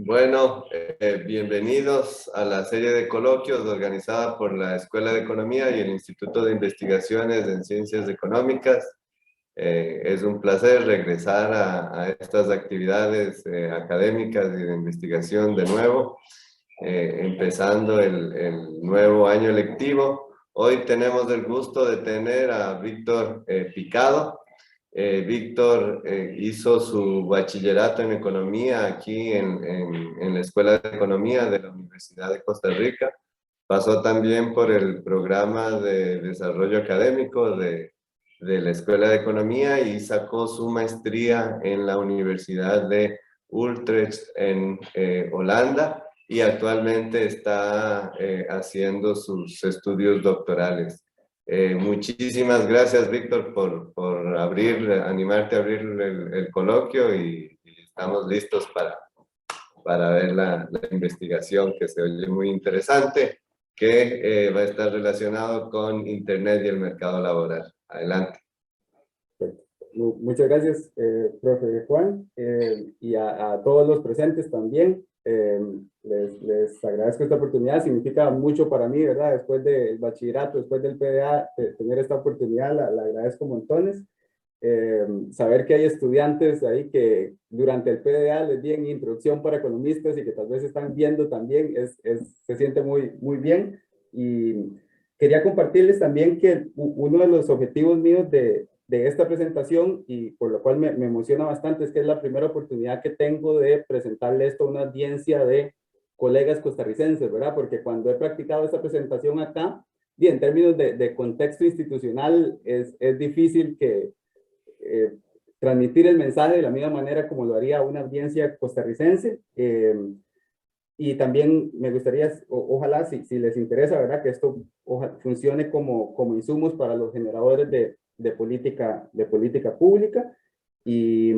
Bueno, bienvenidos a la serie de coloquios organizada por la Escuela de Economía y el Instituto de Investigaciones en Ciencias Económicas. Es un placer regresar a estas actividades académicas y de investigación de nuevo, empezando el nuevo año lectivo. Hoy tenemos el gusto de tener a Víctor Picado. Víctor hizo su bachillerato en economía aquí en la Escuela de Economía de la Universidad de Costa Rica. Pasó también por el programa de desarrollo académico de la Escuela de Economía y sacó su maestría en la Universidad de Utrecht en Holanda, y actualmente está haciendo sus estudios doctorales. Muchísimas gracias, Víctor, por animarte a abrir el coloquio y estamos listos para ver la investigación, que se oye muy interesante, que va a estar relacionado con Internet y el mercado laboral. Adelante. Muchas gracias, profe Juan, y a todos los presentes también. Les agradezco esta oportunidad, significa mucho para mí, ¿verdad? Después del bachillerato, después del PDA, tener esta oportunidad, la agradezco montones. Saber que hay estudiantes ahí que durante el PDA les di en introducción para economistas y que tal vez están viendo también, se siente muy bien. Y quería compartirles también que uno de los objetivos míos de esta presentación, y por lo cual me emociona bastante, es que es la primera oportunidad que tengo de presentarle esto a una audiencia de colegas costarricenses, ¿verdad? Porque cuando he practicado esta presentación acá, y en términos de contexto institucional, es difícil que transmitir el mensaje de la misma manera como lo haría una audiencia costarricense. Y también me gustaría, ojalá, si les interesa, ¿verdad? Que esto funcione como insumos para los generadores de política pública. Y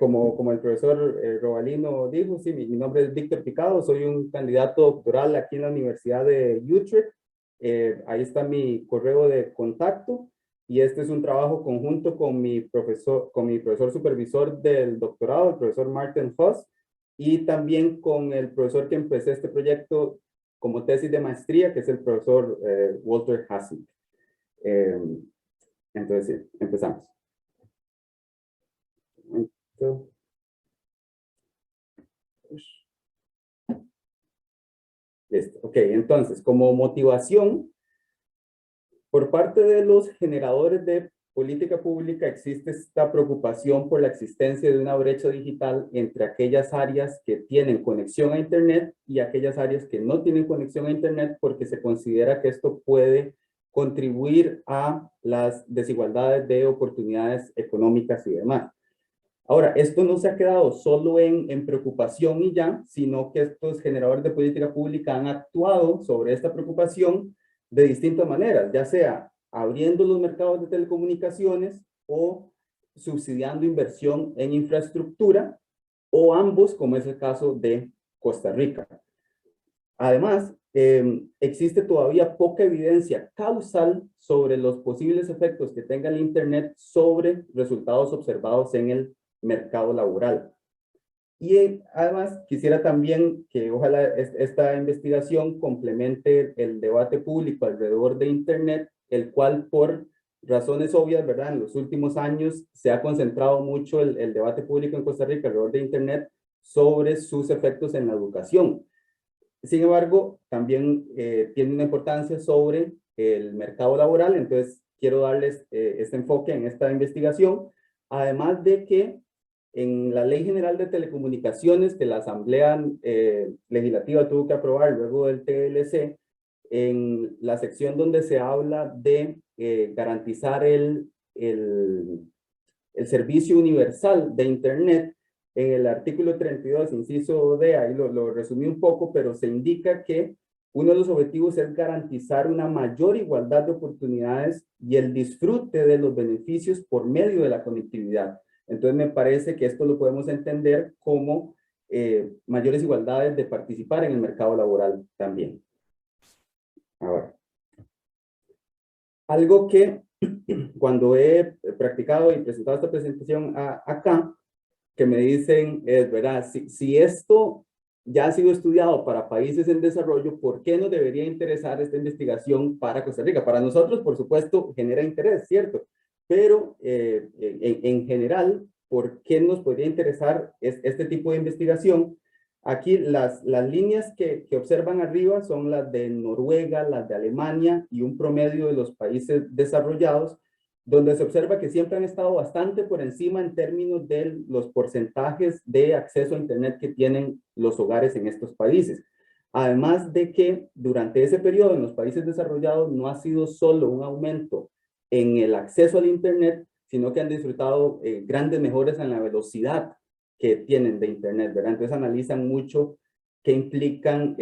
como el profesor Robalino dijo, sí, mi nombre es Víctor Picado, soy un candidato doctoral aquí en la Universidad de Utrecht. Ahí está mi correo de contacto, y este es un trabajo conjunto con mi profesor supervisor del doctorado, el profesor Martin Voss, y también con el profesor que empecé este proyecto como tesis de maestría, que es el profesor Walter Hassink. Entonces, sí, empezamos. Listo. Ok, entonces, como motivación, por parte de los generadores de política pública existe esta preocupación por la existencia de una brecha digital entre aquellas áreas que tienen conexión a Internet y aquellas áreas que no tienen conexión a Internet, porque se considera que esto puede contribuir a las desigualdades de oportunidades económicas y demás. Ahora, esto no se ha quedado solo en preocupación y ya, sino que estos generadores de política pública han actuado sobre esta preocupación de distintas maneras, ya sea abriendo los mercados de telecomunicaciones o subsidiando inversión en infraestructura, o ambos, como es el caso de Costa Rica. Además, existe todavía poca evidencia causal sobre los posibles efectos que tenga el Internet sobre resultados observados en el mercado laboral. Y además quisiera también que ojalá esta investigación complemente el debate público alrededor de Internet, el cual por razones obvias, ¿verdad? En los últimos años se ha concentrado mucho el debate público en Costa Rica alrededor de Internet sobre sus efectos en la educación. Sin embargo, también tiene una importancia sobre el mercado laboral, entonces quiero darles este enfoque en esta investigación, además de que en la Ley General de Telecomunicaciones, que la Asamblea Legislativa tuvo que aprobar luego del TLC, en la sección donde se habla de garantizar el servicio universal de Internet, en el artículo 32, inciso D, ahí lo resumí un poco, pero se indica que uno de los objetivos es garantizar una mayor igualdad de oportunidades y el disfrute de los beneficios por medio de la conectividad. Entonces me parece que esto lo podemos entender como mayores igualdades de participar en el mercado laboral también. Ahora, algo que cuando he practicado y presentado esta presentación acá, que me dicen es, ¿verdad? Si esto ya ha sido estudiado para países en desarrollo, ¿por qué nos debería interesar esta investigación para Costa Rica? Para nosotros, por supuesto, genera interés, ¿cierto? Pero en general, ¿por qué nos podría interesar este tipo de investigación? Aquí las líneas que observan arriba son las de Noruega, las de Alemania y un promedio de los países desarrollados, donde se observa que siempre han estado bastante por encima en términos de los porcentajes de acceso a Internet que tienen los hogares en estos países. Además de que durante ese periodo en los países desarrollados no ha sido solo un aumento en el acceso al Internet, sino que han disfrutado grandes mejoras en la velocidad que tienen de Internet, ¿verdad? Entonces analizan mucho qué implican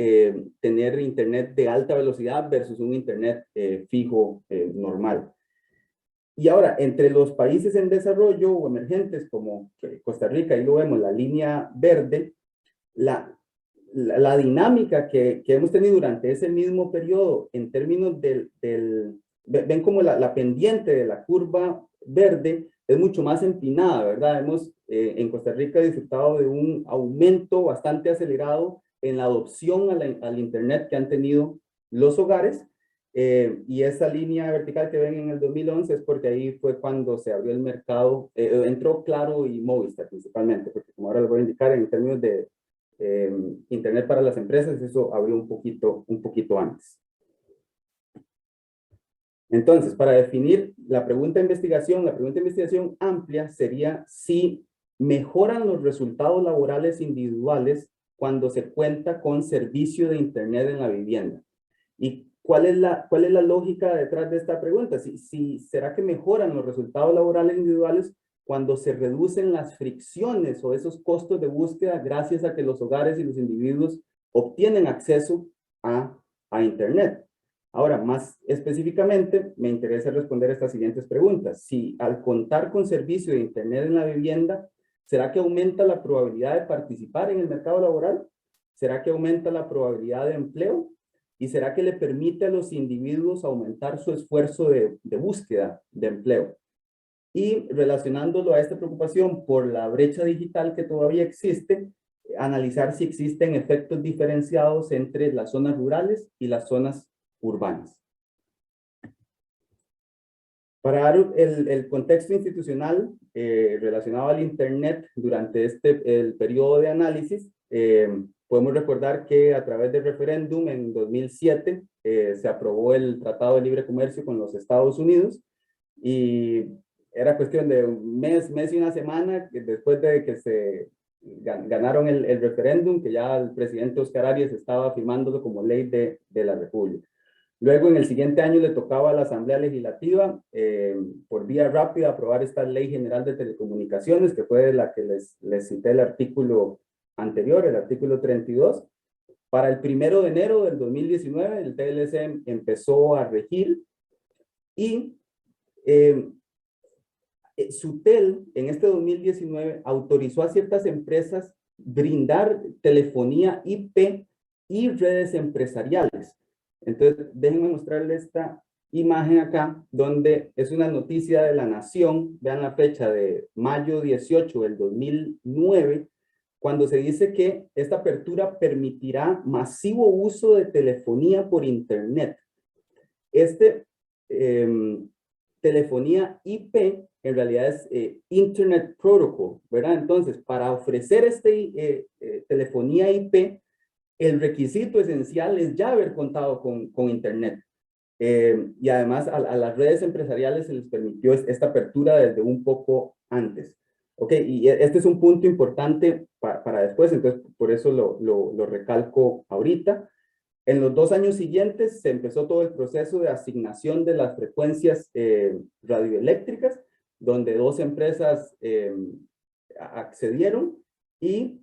tener Internet de alta velocidad versus un Internet fijo normal. Y ahora, entre los países en desarrollo o emergentes como Costa Rica, ahí lo vemos, la línea verde, la dinámica que hemos tenido durante ese mismo periodo en términos ven como la pendiente de la curva verde es mucho más empinada, ¿verdad? Hemos en Costa Rica disfrutado de un aumento bastante acelerado en la adopción al Internet que han tenido los hogares. Y esa línea vertical que ven en el 2011 es porque ahí fue cuando se abrió el mercado, entró Claro y Movistar principalmente, porque como ahora les voy a indicar en términos de Internet para las empresas, eso abrió un poquito antes. Entonces, para definir la pregunta de investigación amplia sería si mejoran los resultados laborales individuales cuando se cuenta con servicio de Internet en la vivienda. ¿Y cuál es la lógica detrás de esta pregunta? ¿Será que mejoran los resultados laborales individuales cuando se reducen las fricciones o esos costos de búsqueda gracias a que los hogares y los individuos obtienen acceso a Internet? Ahora, más específicamente, me interesa responder estas siguientes preguntas. Si al contar con servicio de Internet en la vivienda, ¿será que aumenta la probabilidad de participar en el mercado laboral? ¿Será que aumenta la probabilidad de empleo? ¿Y será que le permite a los individuos aumentar su esfuerzo de búsqueda de empleo? Y relacionándolo a esta preocupación por la brecha digital que todavía existe, analizar si existen efectos diferenciados entre las zonas rurales y las zonas urbanas. Para dar el contexto institucional relacionado al Internet durante el periodo de análisis, podemos recordar que a través del referéndum en 2007 se aprobó el Tratado de Libre Comercio con los Estados Unidos y era cuestión de un mes y una semana después de que se ganaron el referéndum, que ya el presidente Oscar Arias estaba firmándolo como ley de la República. Luego, en el siguiente año, le tocaba a la Asamblea Legislativa, por vía rápida, aprobar esta Ley General de Telecomunicaciones, que fue de la que les cité el artículo anterior, el artículo 32. Para el 1 de enero del 2019, el TLC empezó a regir y SUTEL, en este 2019, autorizó a ciertas empresas brindar telefonía IP y redes empresariales. Entonces, déjenme mostrarles esta imagen acá, donde es una noticia de La Nación. Vean la fecha de mayo 18 del 2009, cuando se dice que esta apertura permitirá masivo uso de telefonía por Internet. Telefonía IP en realidad es Internet Protocol, ¿verdad? Entonces, para ofrecer telefonía IP, el requisito esencial es ya haber contado con Internet. Y además a las redes empresariales se les permitió esta apertura desde un poco antes. Ok, y este es un punto importante para después, entonces por eso lo recalco ahorita. En los 2 años siguientes se empezó todo el proceso de asignación de las frecuencias radioeléctricas, donde 2 empresas accedieron, y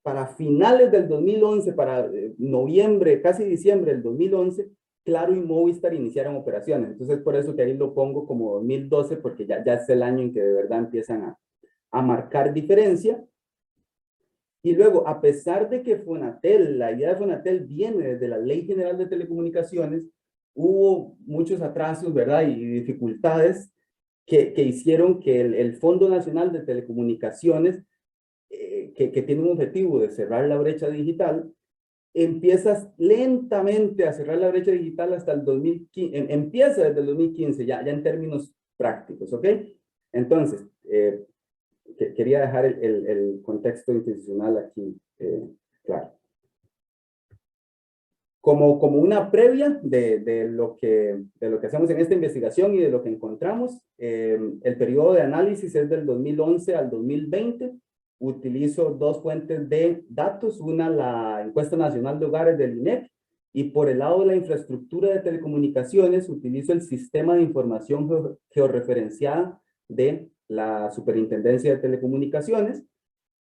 para finales del 2011, para noviembre, casi diciembre del 2011, Claro y Movistar iniciaron operaciones. Entonces, por eso que ahí lo pongo como 2012, porque ya es el año en que de verdad empiezan a marcar diferencia. Y luego, a pesar de que Fonatel, la idea de Fonatel viene desde la Ley General de Telecomunicaciones, hubo muchos atrasos, ¿verdad? Y dificultades que hicieron que el Fondo Nacional de Telecomunicaciones que tiene un objetivo de cerrar la brecha digital, empiezas lentamente a cerrar la brecha digital hasta el 2015, empieza desde el 2015, ya en términos prácticos, ¿ok? Entonces, quería dejar el contexto institucional aquí claro. Como una previa de lo que hacemos en esta investigación y de lo que encontramos, el periodo de análisis es del 2011 al 2020. Utilizo dos fuentes de datos, una la encuesta nacional de hogares del INEC, y por el lado de la infraestructura de telecomunicaciones utilizo el sistema de información georreferenciada de la Superintendencia de Telecomunicaciones.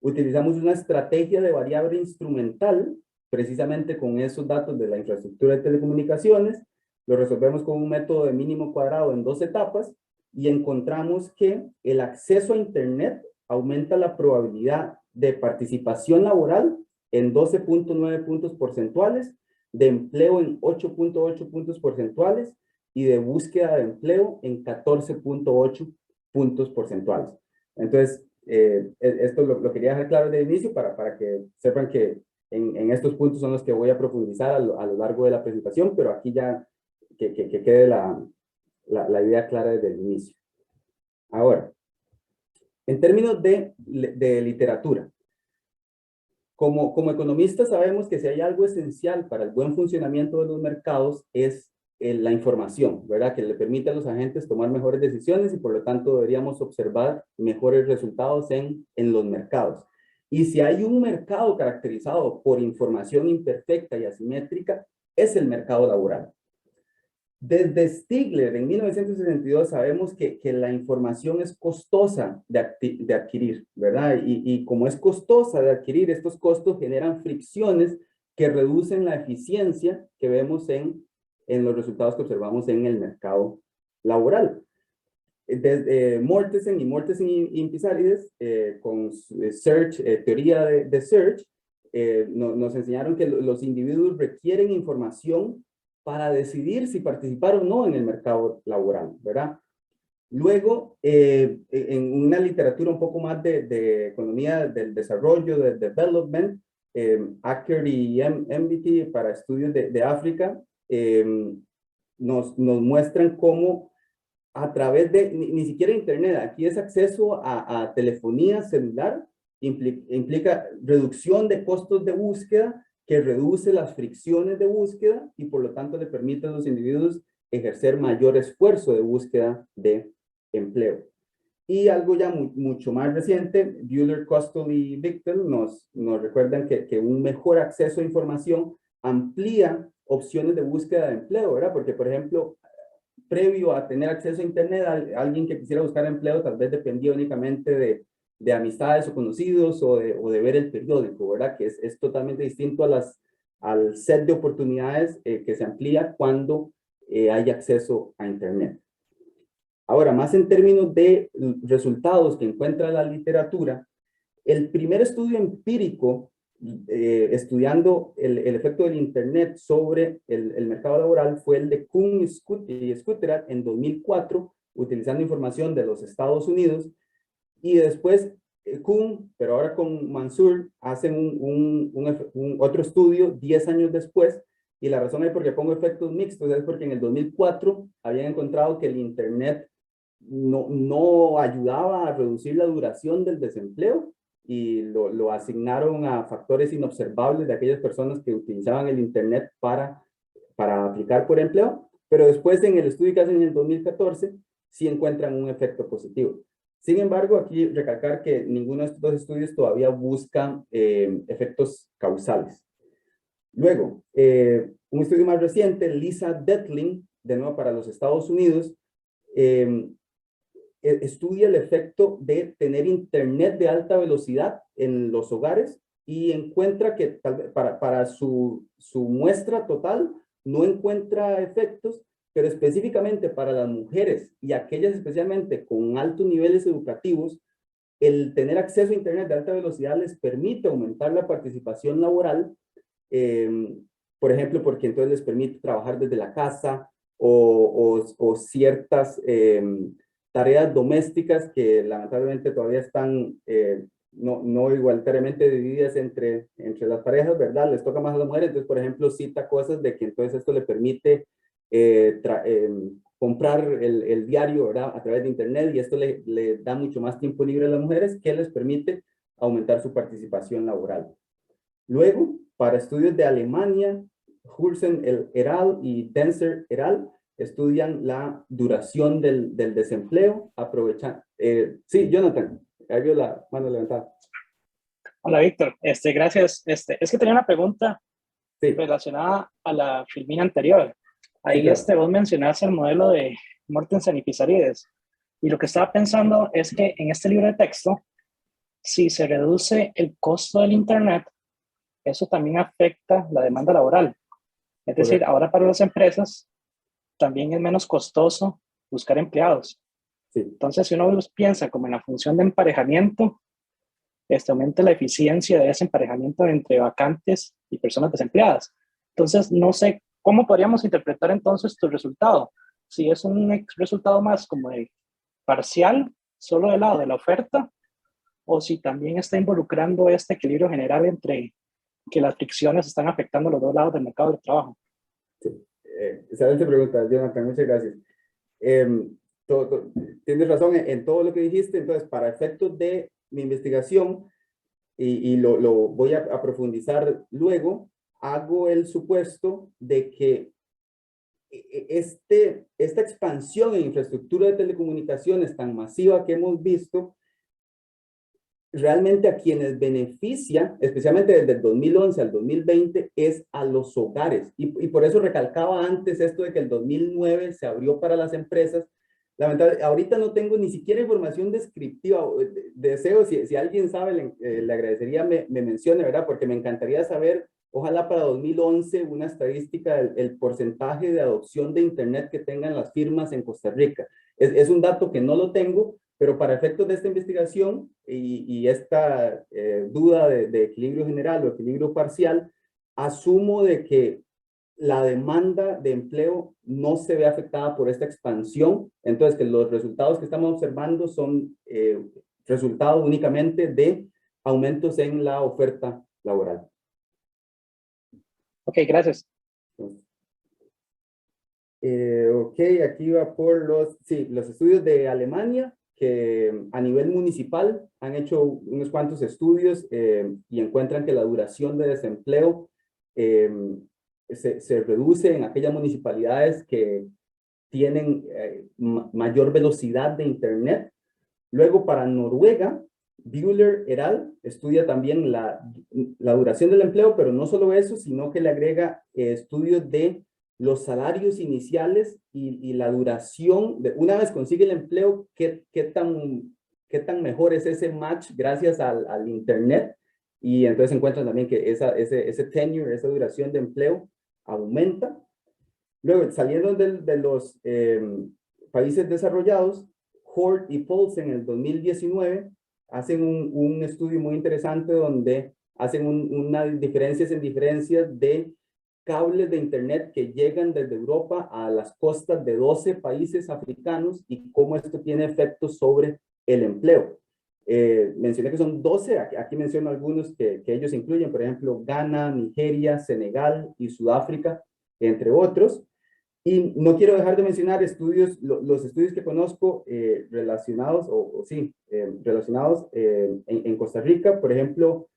Utilizamos una estrategia de variable instrumental precisamente con esos datos de la infraestructura de telecomunicaciones. Lo resolvemos con un método de mínimo cuadrado en 2 etapas y encontramos que el acceso a Internet aumenta la probabilidad de participación laboral en 12.9 puntos porcentuales, de empleo en 8.8 puntos porcentuales y de búsqueda de empleo en 14.8 puntos porcentuales. Entonces, esto lo quería dejar claro desde el inicio para que sepan que en estos puntos son los que voy a profundizar a lo largo de la presentación, pero aquí ya que quede la idea clara desde el inicio. Ahora, en términos de literatura, como economistas sabemos que si hay algo esencial para el buen funcionamiento de los mercados es la información, ¿verdad? Que le permite a los agentes tomar mejores decisiones y por lo tanto deberíamos observar mejores resultados en los mercados. Y si hay un mercado caracterizado por información imperfecta y asimétrica, es el mercado laboral. Desde Stigler, en 1962, sabemos que la información es costosa de adquirir, ¿verdad? Y como es costosa de adquirir, estos costos generan fricciones que reducen la eficiencia que vemos en los resultados que observamos en el mercado laboral. Desde Mortensen y Pizarrides, con Search, teoría de Search, nos enseñaron que los individuos requieren información para decidir si participar o no en el mercado laboral, ¿verdad? Luego, en una literatura un poco más de economía del desarrollo, del development, Acker y MBT para estudios de África, nos muestran cómo a través de, ni siquiera Internet, aquí es acceso a telefonía celular, implica reducción de costos de búsqueda, que reduce las fricciones de búsqueda y por lo tanto le permite a los individuos ejercer mayor esfuerzo de búsqueda de empleo. Y algo ya mucho más reciente, Buehler, Kostel y Victor nos recuerdan que un mejor acceso a información amplía opciones de búsqueda de empleo, ¿verdad? Porque, por ejemplo, previo a tener acceso a Internet, alguien que quisiera buscar empleo tal vez dependía únicamente de amistades o conocidos o de ver el periódico, ¿verdad? Que es totalmente distinto al set de oportunidades que se amplía cuando hay acceso a Internet. Ahora, más en términos de resultados que encuentra la literatura, el primer estudio empírico estudiando el efecto del Internet sobre el mercado laboral fue el de Kuhn y Schutterat en 2004, utilizando información de los Estados Unidos. Y después Kuhn, pero ahora con Mansour, hacen otro estudio 10 años después. Y la razón es porque pongo efectos mixtos, es porque en el 2004 habían encontrado que el Internet no ayudaba a reducir la duración del desempleo y lo asignaron a factores inobservables de aquellas personas que utilizaban el Internet para aplicar por empleo, pero después en el estudio que hacen en el 2014 sí encuentran un efecto positivo. Sin embargo, aquí recalcar que ninguno de estos dos estudios todavía busca efectos causales. Luego, un estudio más reciente, Lisa Detling, de nuevo para los Estados Unidos, estudia el efecto de tener Internet de alta velocidad en los hogares y encuentra que para su muestra total no encuentra efectos, pero específicamente para las mujeres y aquellas especialmente con altos niveles educativos, el tener acceso a Internet de alta velocidad les permite aumentar la participación laboral, por ejemplo, porque entonces les permite trabajar desde la casa o ciertas tareas domésticas que lamentablemente todavía están no igualitariamente divididas entre las parejas, ¿verdad? Les toca más a las mujeres. Entonces, por ejemplo, cita cosas de que entonces esto le permite comprar el diario, ¿verdad? A través de Internet, y esto le da mucho más tiempo libre a las mujeres, que les permite aumentar su participación laboral. Luego, para estudios de Alemania, Hulsen et al. Y Denzer et al. Estudian la duración del desempleo, aprovechan. Sí, Jonathan, ahí vio la mano levantada. Hola, Víctor. Gracias. Es que tenía una pregunta Sí, relacionada a la filmina anterior. sí, Ahí claro. vos mencionaste el modelo de Mortensen y Pizarrides. Y lo que estaba pensando es que en este libro de texto, si se reduce el costo del Internet, eso también afecta la demanda laboral. Es decir, Correcto. ahora para las empresas también es menos costoso buscar empleados. Sí. Entonces, si uno los piensa como en la función de emparejamiento, aumenta la eficiencia de ese emparejamiento entre vacantes y personas desempleadas. Entonces, no sé cómo podríamos interpretar entonces tu resultado. Si es un resultado más como de parcial, solo del lado de la oferta, o si también está involucrando este equilibrio general entre que las fricciones están afectando los dos lados del mercado del trabajo. Sí. Excelente pregunta, Jonathan, muchas gracias. Tienes razón en todo lo que dijiste. Entonces, para efectos de mi investigación, y lo voy a profundizar luego, hago el supuesto de que esta expansión en infraestructura de telecomunicaciones tan masiva que hemos visto, realmente a quienes beneficia, especialmente desde el 2011 al 2020, es a los hogares. Y por eso recalcaba antes esto de que el 2009 se abrió para las empresas. Lamentablemente, ahorita no tengo ni siquiera información descriptiva. Deseo, si alguien sabe, le agradecería me mencione, ¿verdad? Porque me encantaría saber, ojalá para 2011, una estadística del porcentaje de adopción de Internet que tengan las firmas en Costa Rica. Es un dato que no lo tengo, pero para efectos de esta investigación y esta duda de equilibrio general o equilibrio parcial, asumo de que la demanda de empleo no se ve afectada por esta expansión. Entonces, que los resultados que estamos observando son resultados únicamente de aumentos en la oferta laboral. Ok, gracias. Ok, aquí va por los estudios de Alemania, que a nivel municipal han hecho unos cuantos estudios y encuentran que la duración de desempleo se reduce en aquellas municipalidades que tienen mayor velocidad de Internet. Luego, para Noruega, Buehler et al. Estudia también la duración del empleo, pero no solo eso, sino que le agrega estudios de los salarios iniciales y la duración, una vez consigue el empleo, qué tan mejor es ese match gracias al Internet. Y entonces encuentran también que ese tenure, esa duración de empleo aumenta. Luego, saliendo de los países desarrollados, Hort y Paulsen en el 2019 hacen un estudio muy interesante donde hacen unas diferencias en diferencias de cables de Internet que llegan desde Europa a las costas de 12 países africanos y cómo esto tiene efectos sobre el empleo. Mencioné que son 12, aquí menciono algunos que ellos incluyen, por ejemplo, Ghana, Nigeria, Senegal y Sudáfrica, entre otros. Y no quiero dejar de mencionar los estudios que conozco relacionados, relacionados en Costa Rica. Por ejemplo,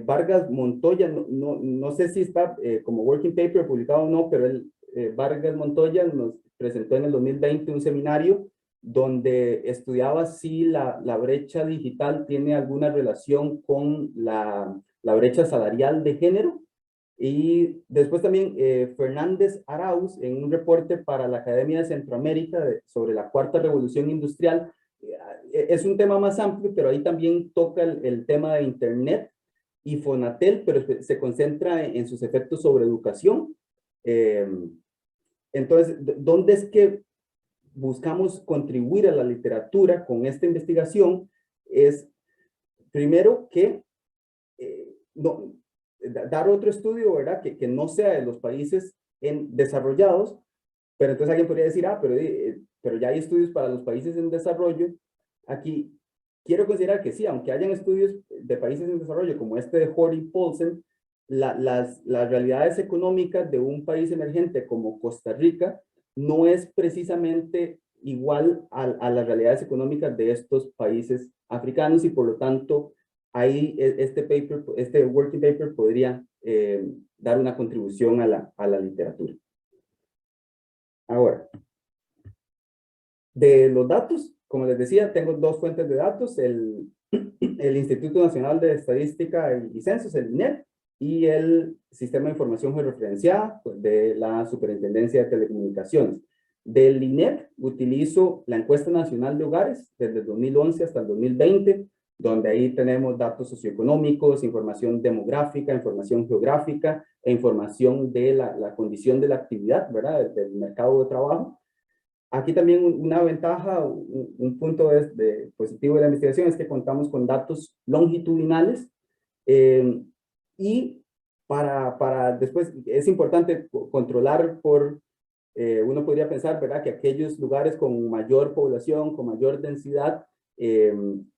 Vargas Montoya, no sé si está como working paper publicado o no, pero Vargas Montoya nos presentó en el 2020 un seminario donde estudiaba si la brecha digital tiene alguna relación con la brecha salarial de género. Y después también Fernández Arauz, en un reporte para la Academia de Centroamérica sobre la cuarta revolución industrial, es un tema más amplio, pero ahí también toca el tema de Internet y Fonatel, pero se concentra en sus efectos sobre educación. Entonces, ¿dónde es que buscamos contribuir a la literatura con esta investigación? Es primero que dar otro estudio, ¿verdad? Que no sea de los países desarrollados, pero entonces alguien podría decir, pero ya hay estudios para los países en desarrollo. Aquí quiero considerar que sí, aunque hayan estudios de países en desarrollo como este de Horry Paulsen, las realidades económicas de un país emergente como Costa Rica no es precisamente igual a las realidades económicas de estos países africanos y por lo tanto ahí este working paper podría dar una contribución a la literatura. Ahora, de los datos, como les decía, tengo dos fuentes de datos, el Instituto Nacional de Estadística y Censos, el INEC, y el Sistema de Información Georreferenciada de la Superintendencia de Telecomunicaciones. Del INEC utilizo la Encuesta Nacional de Hogares desde el 2011 hasta el 2020, donde ahí tenemos datos socioeconómicos, información demográfica, información geográfica e información de la condición de la actividad, ¿verdad? Del mercado de trabajo. Aquí también una ventaja, un punto positivo de la investigación es que contamos con datos longitudinales y para después es importante controlar uno podría pensar, ¿verdad?, que aquellos lugares con mayor población, con mayor densidad,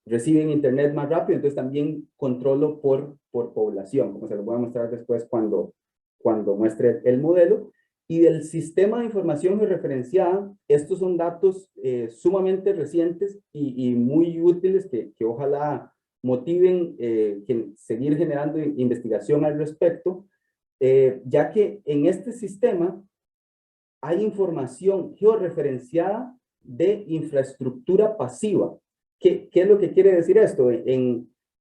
reciben internet más rápido, entonces también controlo por población, como se lo voy a mostrar después cuando muestre el modelo. Y del sistema de información georreferenciada, estos son datos sumamente recientes y muy útiles que ojalá motiven seguir generando investigación al respecto, ya que en este sistema hay información georreferenciada de infraestructura pasiva. ¿Qué es lo que quiere decir esto?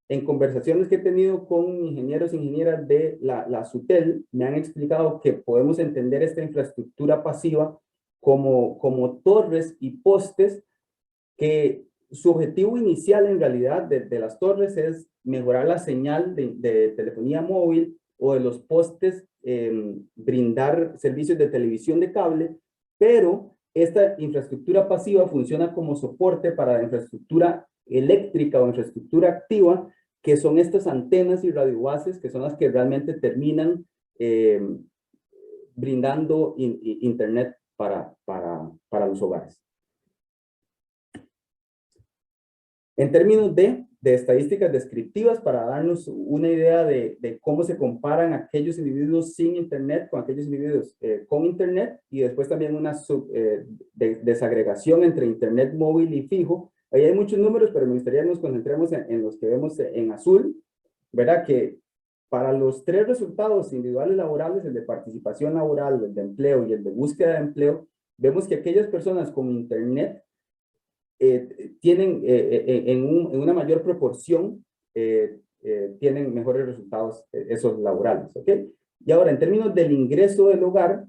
En conversaciones que he tenido con ingenieros e ingenieras de la SUTEL, me han explicado que podemos entender esta infraestructura pasiva como torres y postes que su objetivo inicial en realidad de las torres es mejorar la señal de telefonía móvil o de los postes, brindar servicios de televisión de cable, pero esta infraestructura pasiva funciona como soporte para la infraestructura eléctrica o infraestructura activa, que son estas antenas y radiobases, que son las que realmente terminan brindando internet para los hogares. En términos de estadísticas descriptivas, para darnos una idea de cómo se comparan aquellos individuos sin internet con aquellos individuos con internet, y después también una desagregación entre internet móvil y fijo. Ahí hay muchos números, pero me gustaría que nos concentremos en los que vemos en azul, ¿verdad? Que para los tres resultados individuales laborales, el de participación laboral, el de empleo y el de búsqueda de empleo, vemos que aquellas personas con internet tienen en una mayor proporción, tienen mejores resultados esos laborales, ¿ok? Y ahora, en términos del ingreso del hogar,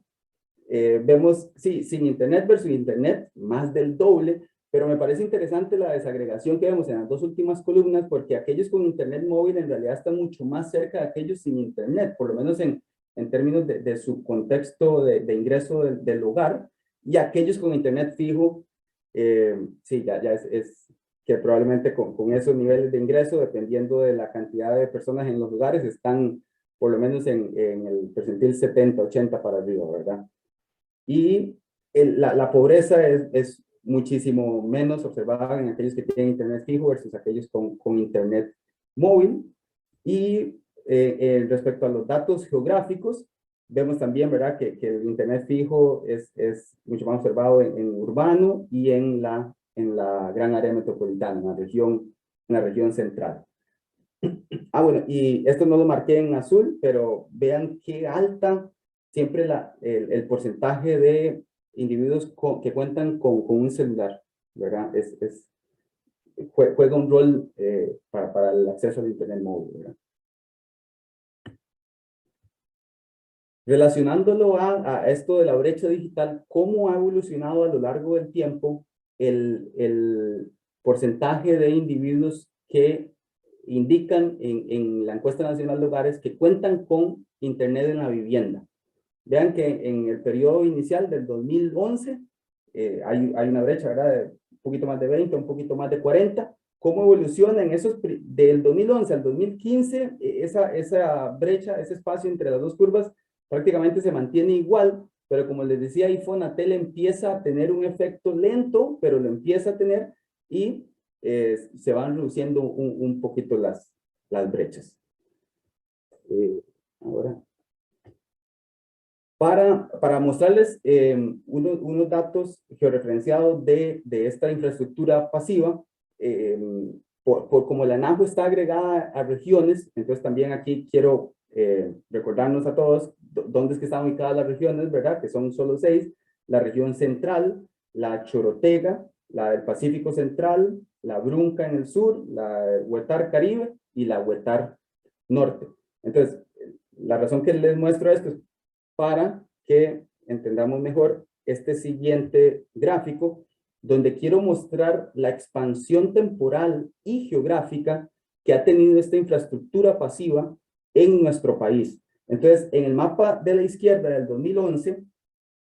vemos, sí, sin internet versus internet, más del doble, pero me parece interesante la desagregación que vemos en las dos últimas columnas, porque aquellos con internet móvil en realidad están mucho más cerca de aquellos sin internet, por lo menos en términos de su contexto de ingreso del hogar, y aquellos con internet fijo, sí, ya es que probablemente con esos niveles de ingreso, dependiendo de la cantidad de personas en los lugares, están por lo menos en el percentil 70, 80 para arriba, ¿verdad? Y la pobreza es muchísimo menos observada en aquellos que tienen internet fijo versus aquellos con internet móvil. Y respecto a los datos geográficos, vemos también, ¿verdad?, que el internet fijo es mucho más observado en urbano y en la gran área metropolitana, en la región central. Bueno, y esto no lo marqué en azul, pero vean qué alta siempre el porcentaje de individuos que cuentan con un celular, ¿verdad? Juega un rol para el acceso al internet móvil, ¿verdad? Relacionándolo a esto de la brecha digital, ¿cómo ha evolucionado a lo largo del tiempo el porcentaje de individuos que indican en la encuesta nacional de hogares que cuentan con internet en la vivienda? Vean que en el periodo inicial del 2011 hay una brecha, ¿verdad?, de un poquito más de 20, un poquito más de 40. ¿Cómo evoluciona en esos, del 2011 al 2015, esa brecha, ese espacio entre las dos curvas prácticamente se mantiene igual, pero como les decía, Fonatel empieza a tener un efecto lento, pero lo empieza a tener, y se van reduciendo un poquito las brechas. Ahora, para mostrarles unos datos georreferenciados de esta infraestructura pasiva, como la ANAJO está agregada a regiones, entonces también aquí quiero recordarnos a todos dónde es que están ubicadas las regiones, ¿verdad? Que son solo 6, la región central, la Chorotega, la del Pacífico Central, la Brunca en el sur, la Huetar Caribe y la Huetar Norte. Entonces, la razón que les muestro esto es para que entendamos mejor este siguiente gráfico, donde quiero mostrar la expansión temporal y geográfica que ha tenido esta infraestructura pasiva en nuestro país. Entonces, en el mapa de la izquierda del 2011,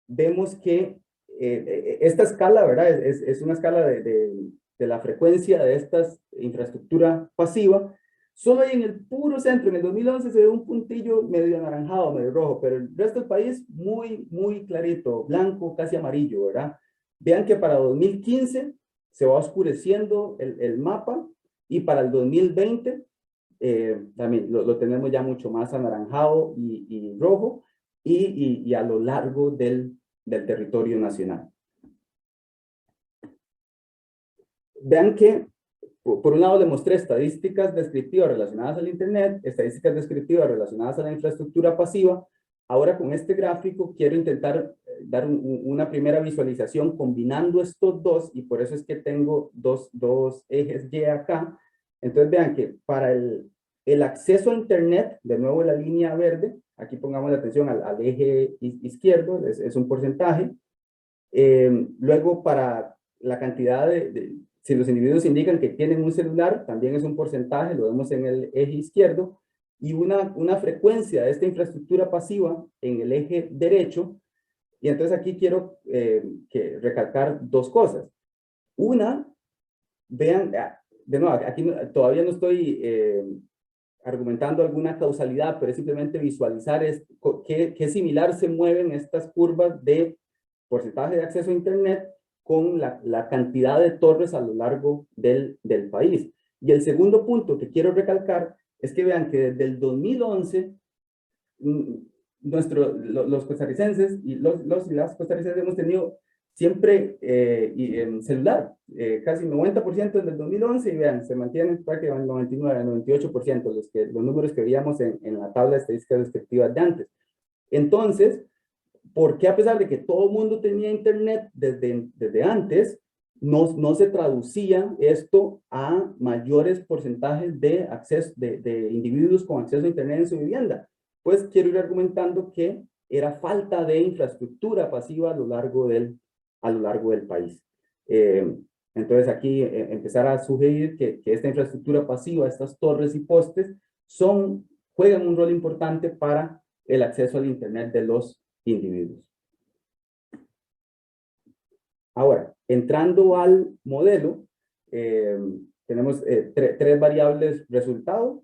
vemos que esta escala, ¿verdad? Es una escala de la frecuencia de esta infraestructura pasiva. Solo ahí en el puro centro, en el 2011, se ve un puntillo medio anaranjado, medio rojo, pero el resto del país muy, muy clarito, blanco, casi amarillo, ¿verdad? Vean que para 2015 se va oscureciendo el mapa y para el 2020 también lo tenemos ya mucho más anaranjado y rojo y a lo largo del territorio nacional. Vean que por un lado, le mostré estadísticas descriptivas relacionadas al Internet, estadísticas descriptivas relacionadas a la infraestructura pasiva. Ahora, con este gráfico, quiero intentar dar una primera visualización combinando estos dos, y por eso es que tengo dos ejes Y acá. Entonces, vean que para el acceso a Internet, de nuevo la línea verde, aquí pongamos la atención al eje izquierdo, es un porcentaje. Luego, para la cantidad si los individuos indican que tienen un celular, también es un porcentaje, lo vemos en el eje izquierdo, y una frecuencia de esta infraestructura pasiva en el eje derecho. Y entonces aquí quiero recalcar dos cosas. Una, vean, de nuevo, aquí todavía no estoy argumentando alguna causalidad, pero es simplemente visualizar qué similar se mueven estas curvas de porcentaje de acceso a Internet con la cantidad de torres a lo largo del país. Y el segundo punto que quiero recalcar es que vean que desde el 2011 los costarricenses y las costarricenses hemos tenido siempre celular, casi 90% desde el 2011, y vean, se mantienen prácticamente 99, 98% los números que veíamos en la tabla de estadísticas descriptivas de antes. Entonces, ¿por qué a pesar de que todo el mundo tenía Internet desde antes, no se traducía esto a mayores porcentajes de acceso de individuos con acceso a Internet en su vivienda? Pues quiero ir argumentando que era falta de infraestructura pasiva a lo largo del país. Entonces aquí empezar a sugerir que esta infraestructura pasiva, estas torres y postes, juegan un rol importante para el acceso al Internet de los individuos. Ahora, entrando al modelo, tenemos tres variables resultado: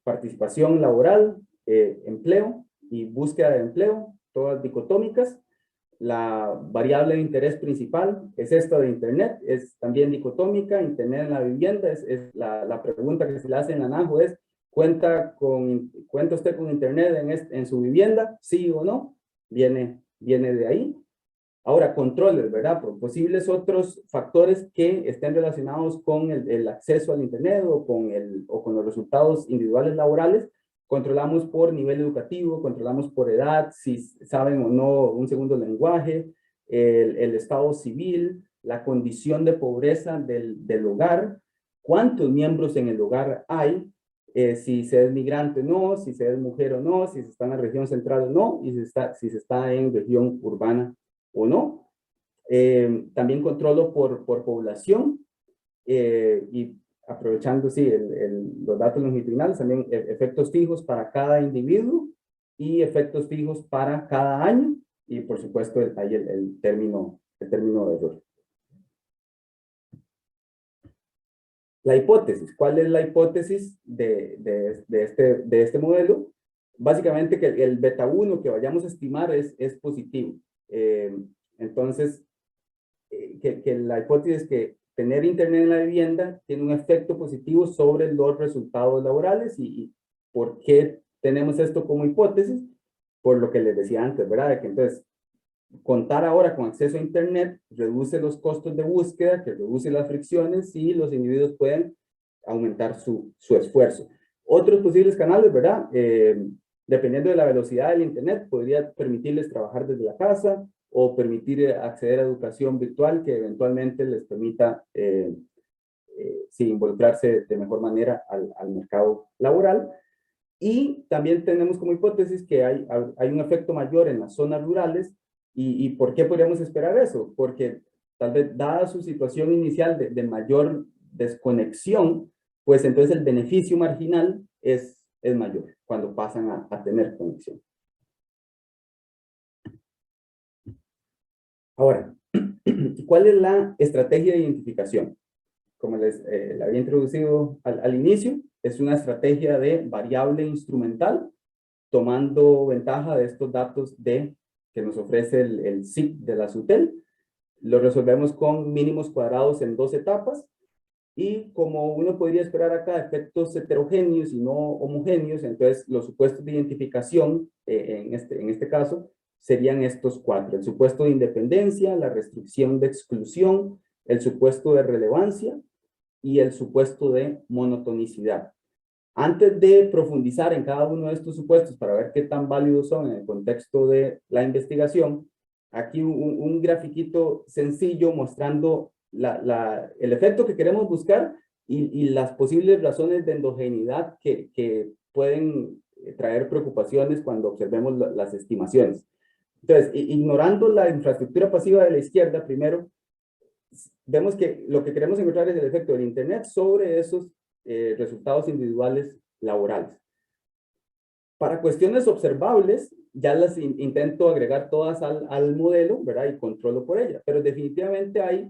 participación laboral, empleo y búsqueda de empleo, todas dicotómicas. La variable de interés principal es esta de Internet, es también dicotómica. Internet en la vivienda, la pregunta que se le hace en la ANAJO es: ¿cuenta usted con Internet en su vivienda? ¿Sí o no? Viene de ahí. Ahora, controles, ¿verdad? Posibles otros factores que estén relacionados con el acceso al Internet o con los resultados individuales laborales. Controlamos por nivel educativo, controlamos por edad, si saben o no un segundo lenguaje, el estado civil, la condición de pobreza del hogar, cuántos miembros en el hogar hay, si se es migrante o no, si se es mujer o no, si se está en la región central o no, y si se está en región urbana o no. También controlo por población y aprovechando los datos longitudinales, también efectos fijos para cada individuo y efectos fijos para cada año, y por supuesto hay el término de error. La hipótesis. ¿Cuál es la hipótesis de este modelo? Básicamente que el beta 1 que vayamos a estimar es positivo. Entonces, que la hipótesis es que tener internet en la vivienda tiene un efecto positivo sobre los resultados laborales. ¿Y por qué tenemos esto como hipótesis? Por lo que les decía antes, ¿verdad? De que entonces contar ahora con acceso a internet reduce los costos de búsqueda, que reduce las fricciones y los individuos pueden aumentar su esfuerzo. Otros posibles canales, ¿verdad? Dependiendo de la velocidad del internet, podría permitirles trabajar desde la casa o permitir acceder a educación virtual que eventualmente les permita sí, involucrarse de mejor manera al mercado laboral. Y también tenemos como hipótesis que hay un efecto mayor en las zonas rurales. ¿Y por qué podríamos esperar eso? Porque tal vez, dada su situación inicial de mayor desconexión, pues entonces el beneficio marginal es mayor cuando pasan a tener conexión. Ahora, ¿cuál es la estrategia de identificación? Como les la había introducido al inicio, es una estrategia de variable instrumental, tomando ventaja de estos datos que nos ofrece el SIC de la SUTEL. Lo resolvemos con mínimos cuadrados en 2 etapas. Y como uno podría esperar acá, efectos heterogéneos y no homogéneos, entonces los supuestos de identificación, en este caso, serían estos 4. El supuesto de independencia, la restricción de exclusión, el supuesto de relevancia y el supuesto de monotonicidad. Antes de profundizar en cada uno de estos supuestos para ver qué tan válidos son en el contexto de la investigación, aquí un grafiquito sencillo mostrando el efecto que queremos buscar y las posibles razones de endogeneidad que pueden traer preocupaciones cuando observemos las estimaciones. Entonces, ignorando la infraestructura pasiva de la izquierda, primero, vemos que lo que queremos encontrar es el efecto del internet sobre esos resultados individuales laborales. Para cuestiones observables, ya las intento agregar todas al modelo, ¿verdad? Y controlo por ellas, pero definitivamente hay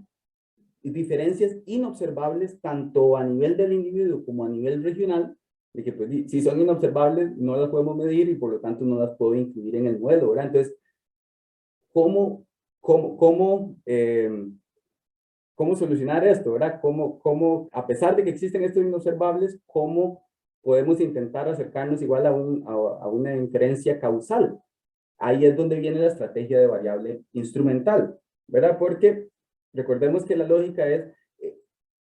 diferencias inobservables tanto a nivel del individuo como a nivel regional, de que pues, si son inobservables no las podemos medir y por lo tanto no las puedo incluir en el modelo, ¿verdad? Entonces, ¿cómo solucionar esto, ¿verdad? A pesar de que existen estos inobservables, cómo podemos intentar acercarnos igual a una inferencia causal? Ahí es donde viene la estrategia de variable instrumental, ¿verdad? Porque recordemos que la lógica es,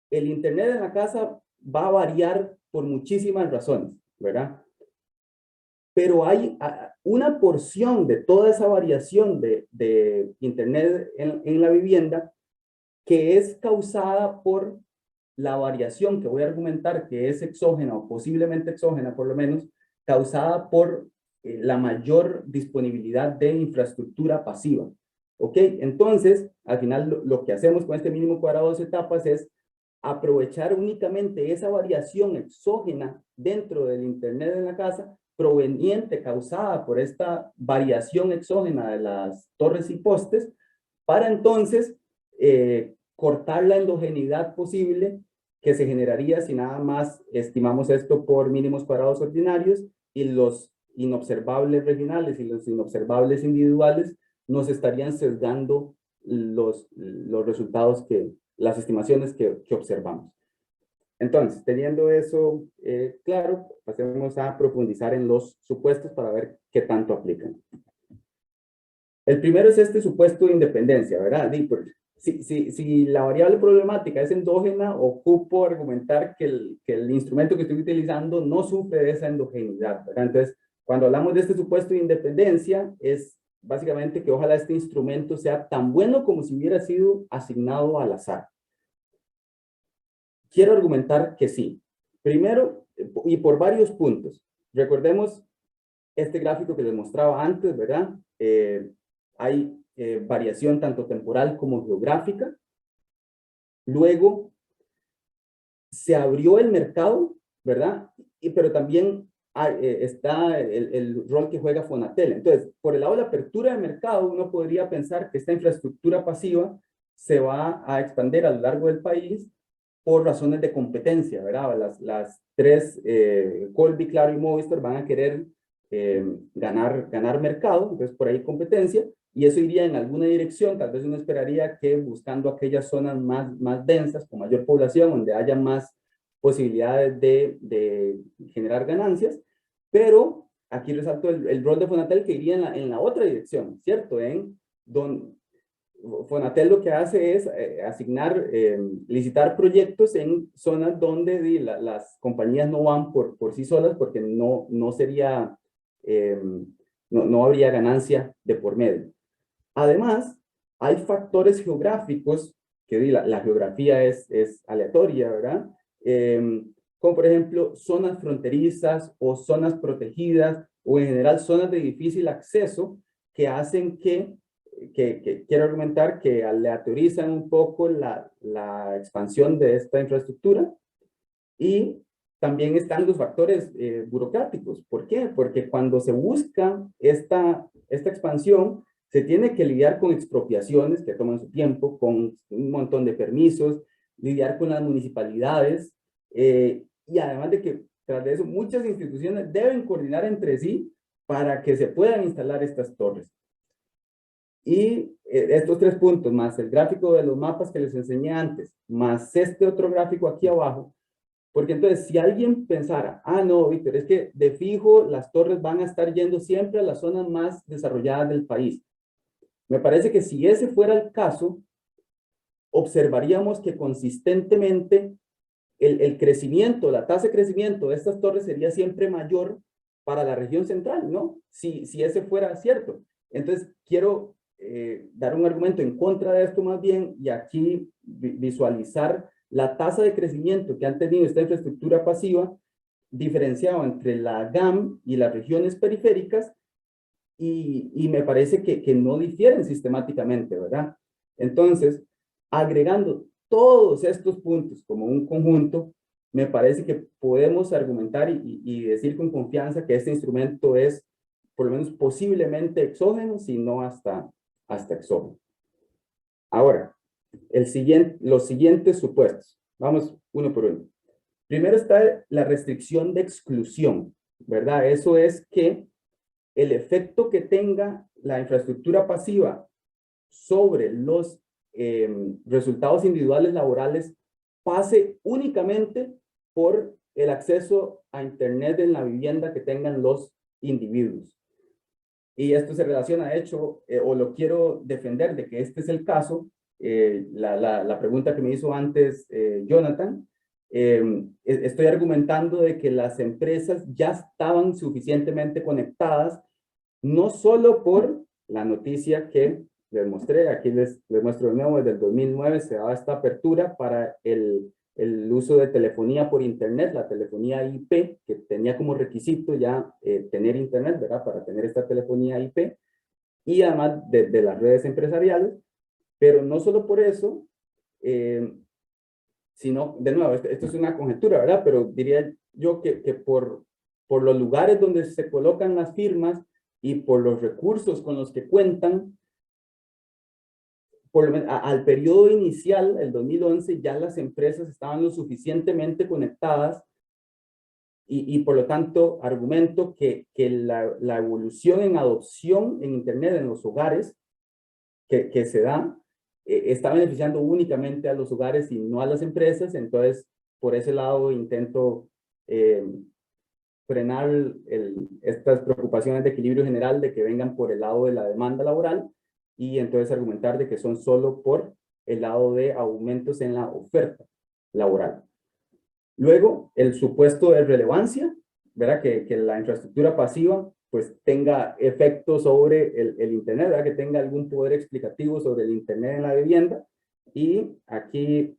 el internet en la casa va a variar por muchísimas razones, ¿verdad? Pero hay una porción de toda esa variación de internet en la vivienda que es causada por la variación que voy a argumentar que es exógena o posiblemente exógena por lo menos, causada por la mayor disponibilidad de infraestructura pasiva. ¿Ok? Entonces, al final lo que hacemos con este mínimo cuadrado de etapas es aprovechar únicamente esa variación exógena dentro del internet en la casa, proveniente, causada por esta variación exógena de las torres y postes, para entonces cortar la endogeneidad posible que se generaría si nada más estimamos esto por mínimos cuadrados ordinarios y los inobservables regionales y los inobservables individuales nos estarían sesgando los resultados las estimaciones que observamos. Entonces, teniendo eso claro, pasemos a profundizar en los supuestos para ver qué tanto aplican. El primero es este supuesto de independencia, ¿verdad? Si la variable problemática es endógena, ocupo argumentar que el instrumento que estoy utilizando no sufre de esa endogeneidad, ¿verdad? Entonces, cuando hablamos de este supuesto de independencia, es básicamente que ojalá este instrumento sea tan bueno como si hubiera sido asignado al azar. Quiero argumentar que sí. Primero, y por varios puntos. Recordemos este gráfico que les mostraba antes, ¿verdad? Hay variación tanto temporal como geográfica. Luego, se abrió el mercado, ¿verdad? Pero también está el rol que juega Fonatel. Entonces, por el lado de la apertura de mercado, uno podría pensar que esta infraestructura pasiva se va a expandir a lo largo del país por razones de competencia, ¿verdad? Las tres, Colby, Claro y Movistar van a querer ganar mercado, entonces por ahí competencia, y eso iría en alguna dirección. Tal vez uno esperaría que buscando aquellas zonas más densas, con mayor población, donde haya más posibilidades de generar ganancias, pero aquí resalto el rol de Fonatel que iría en la otra dirección, ¿cierto? Fonatel lo que hace es asignar, licitar proyectos en zonas donde las compañías no van por sí solas, porque no sería, no habría ganancia de por medio. Además, hay factores geográficos, que la geografía es aleatoria, ¿verdad? Como por ejemplo, zonas fronterizas o zonas protegidas, o en general zonas de difícil acceso, que hacen que quiero argumentar que aleatorizan un poco la expansión de esta infraestructura. Y también están los factores burocráticos. ¿Por qué? Porque cuando se busca esta expansión, se tiene que lidiar con expropiaciones que toman su tiempo, con un montón de permisos, lidiar con las municipalidades, y además de que tras de eso muchas instituciones deben coordinar entre sí para que se puedan instalar estas torres. Y estos 3 puntos, más el gráfico de los mapas que les enseñé antes, más este otro gráfico aquí abajo, porque entonces si alguien pensara, no, Víctor, es que de fijo las torres van a estar yendo siempre a las zonas más desarrolladas del país. Me parece que si ese fuera el caso, observaríamos que consistentemente el crecimiento, la tasa de crecimiento de estas torres sería siempre mayor para la región central, ¿no? Si ese fuera cierto. Entonces, quiero dar un argumento en contra de esto más bien, y aquí visualizar la tasa de crecimiento que han tenido esta infraestructura pasiva, diferenciado entre la GAM y las regiones periféricas, y me parece que no difieren sistemáticamente, ¿verdad? Entonces, agregando todos estos puntos como un conjunto, me parece que podemos argumentar y decir con confianza que este instrumento es, por lo menos posiblemente exógeno, si no hasta exógeno. Ahora, los siguientes supuestos. Vamos uno por uno. Primero está la restricción de exclusión, ¿verdad? Eso es que el efecto que tenga la infraestructura pasiva sobre los resultados individuales laborales pase únicamente por el acceso a Internet en la vivienda que tengan los individuos. Y esto se relaciona, de hecho, o lo quiero defender de que este es el caso, la pregunta que me hizo antes Jonathan, estoy argumentando de que las empresas ya estaban suficientemente conectadas, no solo por la noticia que les mostré, aquí les muestro de nuevo, desde el 2009 se daba esta apertura para el uso de telefonía por internet, la telefonía IP, que tenía como requisito ya tener internet, ¿verdad? Para tener esta telefonía IP, y además de las redes empresariales, pero no solo por eso, sino, de nuevo, esto es una conjetura, ¿verdad? Pero diría yo que por los lugares donde se colocan las firmas y por los recursos con los que cuentan, al periodo inicial, el 2011, ya las empresas estaban lo suficientemente conectadas y por lo tanto argumento que la evolución en adopción en Internet en los hogares que se da está beneficiando únicamente a los hogares y no a las empresas. Entonces, por ese lado intento frenar estas preocupaciones de equilibrio general de que vengan por el lado de la demanda laboral, y entonces argumentar de que son solo por el lado de aumentos en la oferta laboral. Luego, el supuesto de relevancia, ¿verdad? Que la infraestructura pasiva pues tenga efectos sobre el Internet, ¿verdad? Que tenga algún poder explicativo sobre el Internet en la vivienda. Y aquí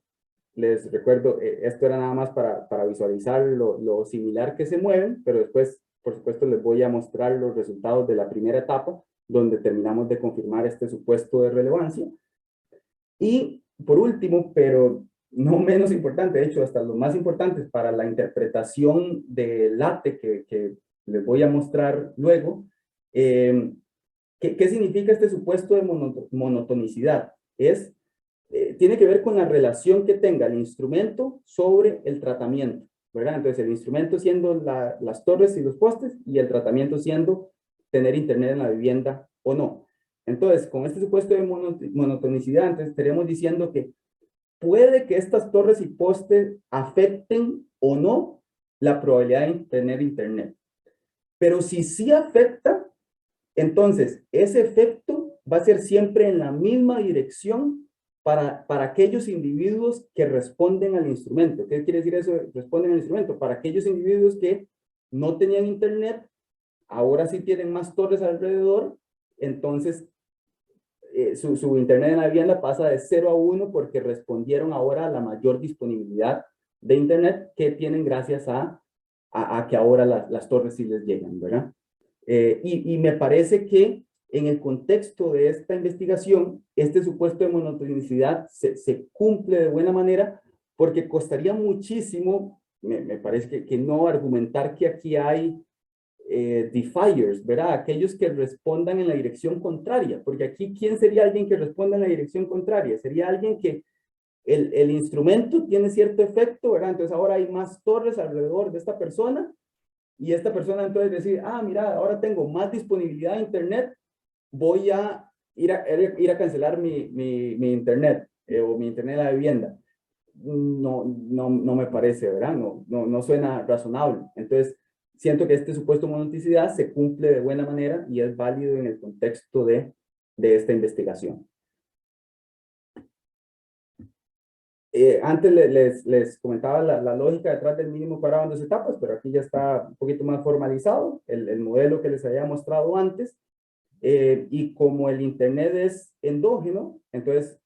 les recuerdo, esto era nada más para visualizar lo similar que se mueven, pero después, por supuesto, les voy a mostrar los resultados de la primera etapa, donde terminamos de confirmar este supuesto de relevancia. Y por último, pero no menos importante, de hecho, hasta los más importantes para la interpretación del LATE que les voy a mostrar luego, ¿qué significa este supuesto de monotonicidad? Tiene que ver con la relación que tenga el instrumento sobre el tratamiento, ¿verdad? Entonces, el instrumento siendo las torres y los postes, y el tratamiento siendo tener internet en la vivienda o no. Entonces, con este supuesto de monotonicidad, entonces estaríamos diciendo que puede que estas torres y postes afecten o no la probabilidad de tener internet. Pero si sí afecta, entonces ese efecto va a ser siempre en la misma dirección para aquellos individuos que responden al instrumento. ¿Qué quiere decir eso? Responden al instrumento. Para aquellos individuos que no tenían internet, ahora sí tienen más torres alrededor, entonces su internet en la vivienda pasa de 0 a 1 porque respondieron ahora a la mayor disponibilidad de internet que tienen gracias a que ahora las torres sí les llegan, ¿verdad? Y me parece que en el contexto de esta investigación, este supuesto de monotonicidad se cumple de buena manera porque costaría muchísimo, me parece que no argumentar que aquí hay defiers, ¿verdad? Aquellos que respondan en la dirección contraria, porque aquí, ¿quién sería alguien que responda en la dirección contraria? Sería alguien que el instrumento tiene cierto efecto, ¿verdad? Entonces ahora hay más torres alrededor de esta persona y esta persona entonces decir, ah, mira, ahora tengo más disponibilidad de internet, voy a ir a cancelar mi internet o mi internet de la vivienda. No me parece, ¿verdad? No suena razonable. Entonces, siento que este supuesto de monoticidad se cumple de buena manera y es válido en el contexto de esta investigación. Antes les comentaba la lógica detrás del mínimo cuadrado en 2 etapas, pero aquí ya está un poquito más formalizado, el modelo que les había mostrado antes. Y como el internet es endógeno, entonces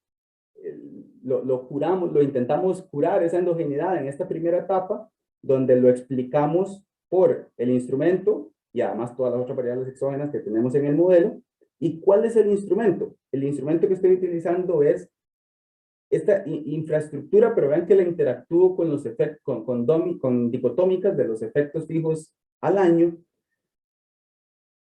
lo curamos, lo intentamos curar esa endogeneidad en esta primera etapa, donde lo explicamos por el instrumento y además todas las otras variables exógenas que tenemos en el modelo. ¿Y cuál es el instrumento? El instrumento que estoy utilizando es esta infraestructura, pero vean que la interactúo con los efectos, con dicotómicas de los efectos fijos al año.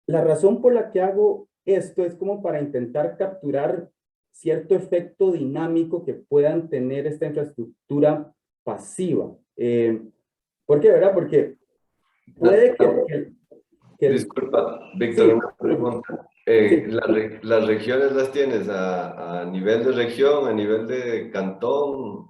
La razón por la que hago esto es como para intentar capturar cierto efecto dinámico que puedan tener esta infraestructura pasiva. ¿Por qué, verdad? Porque puede que Disculpa, Víctor, sí, una pregunta. sí. ¿Las regiones las tienes a nivel de región, a nivel de cantón?